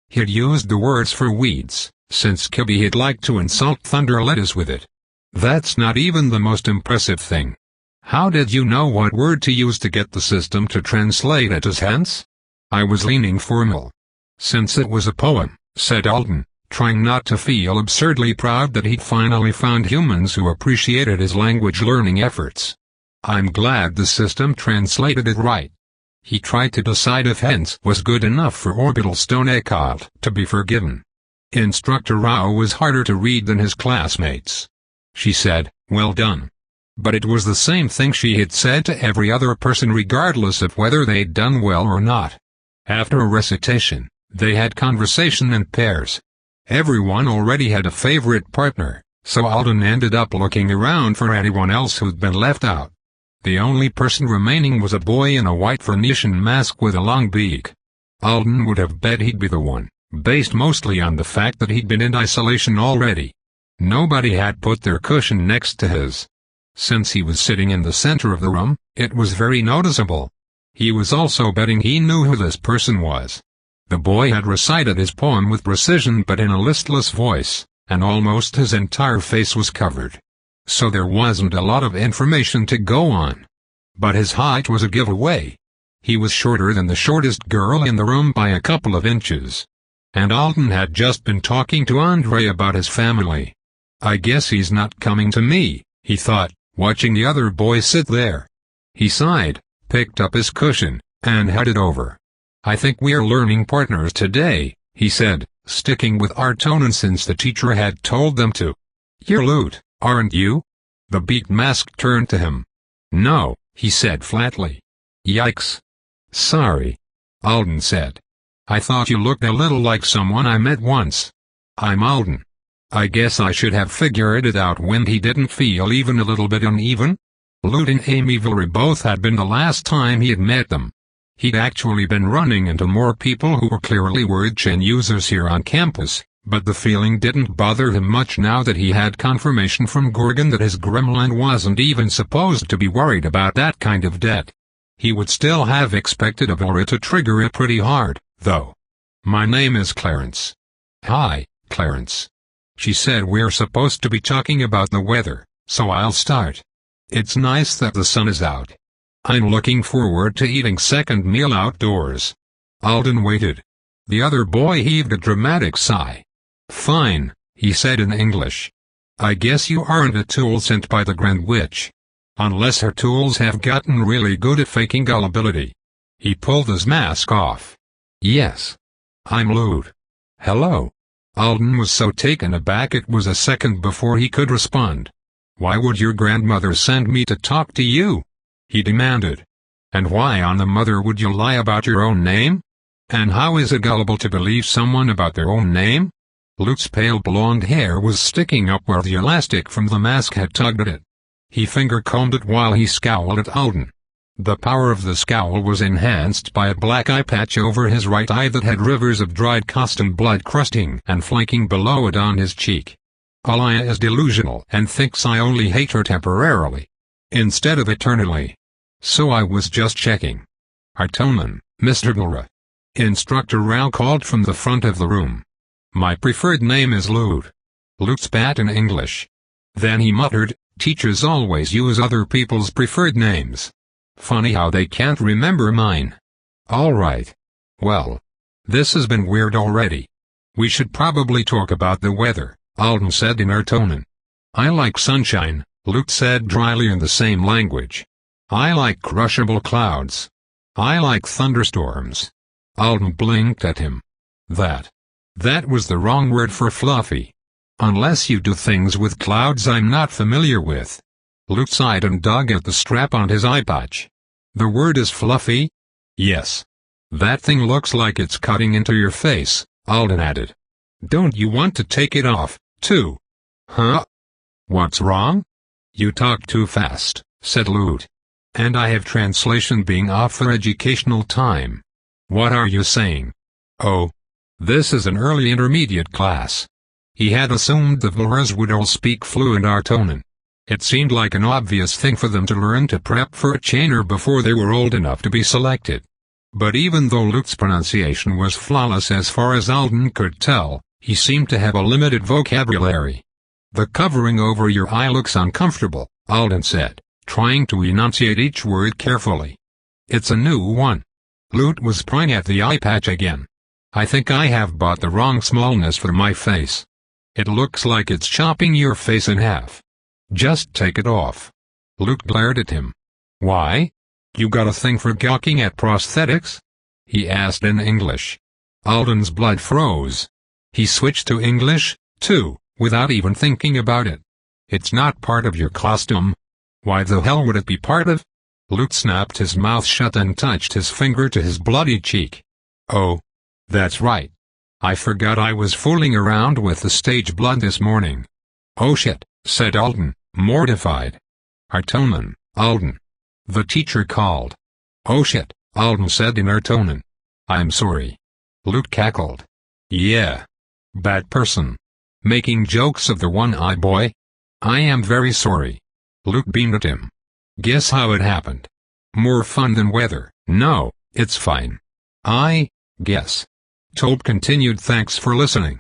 He'd used the words for weeds, since Kibby had liked to insult Thunder Lettuce with it. That's not even the most impressive thing. How did you know what word to use to get the system to translate it as hence? I was leaning formal. Since it was a poem, said Alden, trying not to feel absurdly proud that he'd finally found humans who appreciated his language learning efforts. I'm glad the system translated it right. He tried to decide if hence was good enough for orbital stonecott to be forgiven. Instructor Rao was harder to read than his classmates. She said, well done. But it was the same thing she had said to every other person regardless of whether they'd done well or not. After a recitation, they had conversation in pairs. Everyone already had a favorite partner, so Alden ended up looking around for anyone else who'd been left out. The only person remaining was a boy in a white Venetian mask with a long beak. Alden would have bet he'd be the one, based mostly on the fact that he'd been in isolation already. Nobody had put their cushion next to his. Since he was sitting in the center of the room, it was very noticeable. He was also betting he knew who this person was. The boy had recited his poem with precision but in a listless voice, and almost his entire face was covered. So there wasn't a lot of information to go on. But his height was a giveaway. He was shorter than the shortest girl in the room by a couple of inches. And Alden had just been talking to Andre about his family. I guess he's not coming to me, he thought, watching the other boy sit there. He sighed, picked up his cushion, and headed over. I think we're learning partners today, he said, sticking with Artonan since the teacher had told them to. You're Lute, aren't you? The beaked mask turned to him. No, he said flatly. Yikes. Sorry. Alden said. I thought you looked a little like someone I met once. I'm Alden. I guess I should have figured it out when he didn't feel even a little bit uneven. Lute and Amy Villery both had been the last time he had met them. He'd actually been running into more people who were clearly WordChain users here on campus, but the feeling didn't bother him much now that he had confirmation from Gorgon that his gremlin wasn't even supposed to be worried about that kind of debt. He would still have expected Avora to trigger it pretty hard, though. My name is Clarence. Hi, Clarence. She said we're supposed to be talking about the weather, so I'll start. It's nice that the sun is out. I'm looking forward to eating second meal outdoors. Alden waited. The other boy heaved a dramatic sigh. Fine, he said in English. I guess you aren't a tool sent by the Grand Witch. Unless her tools have gotten really good at faking gullibility. He pulled his mask off. Yes. I'm Lute. Hello. Alden was so taken aback it was a second before he could respond. Why would your grandmother send me to talk to you? He demanded. And why on the mother would you lie about your own name? And how is it gullible to believe someone about their own name? Lute's pale blonde hair was sticking up where the elastic from the mask had tugged at it. He finger-combed it while he scowled at Alden. The power of the scowl was enhanced by a black eye patch over his right eye that had rivers of dried custom blood crusting and flanking below it on his cheek. Alaya is delusional and thinks I only hate her temporarily, instead of eternally. So I was just checking. Artonan, Mr. Gulra. Instructor Rao called from the front of the room. My preferred name is Lute. Lute spat in English. Then he muttered, teachers always use other people's preferred names. Funny how they can't remember mine. Alright. Well. This has been weird already. We should probably talk about the weather, Alden said in Artonan. I like sunshine, Lute said dryly in the same language. I like crushable clouds. I like thunderstorms. Alden blinked at him. That was the wrong word for fluffy. Unless you do things with clouds I'm not familiar with. Lute sighed and dug at the strap on his eye patch. The word is fluffy? Yes. That thing looks like it's cutting into your face, Alden added. Don't you want to take it off, too? Huh? What's wrong? You talk too fast, said Lute. And I have translation being off for educational time. What are you saying? Oh. This is an early intermediate class. He had assumed the Vlras would all speak fluent Artonan. It seemed like an obvious thing for them to learn to prep for a chainer before they were old enough to be selected. But even though Luke's pronunciation was flawless as far as Alden could tell, he seemed to have a limited vocabulary. "The covering over your eye looks uncomfortable," Alden said, trying to enunciate each word carefully. "It's a new one." Luke was prying at the eye patch again. "I think I have bought the wrong smallness for my face. It looks like it's chopping your face in half. Just take it off." Luke glared at him. "Why? You got a thing for gawking at prosthetics?" he asked in English. Alden's blood froze. He switched to English, too, without even thinking about it. "It's not part of your costume." "Why the hell would it be part of?" Luke snapped his mouth shut and touched his finger to his bloody cheek. "Oh. That's right. I forgot I was fooling around with the stage blood this morning." "Oh shit," said Alden, mortified. "Artonan, Alden." The teacher called. "Oh shit," Alden said in Artonan. "I'm sorry." Luke cackled. "Yeah. Bad person. Making jokes of the one-eye boy? I am very sorry." Luke beamed at him. "Guess how it happened? More fun than weather." "No, it's fine. I guess." Tobe continued. "Thanks for listening.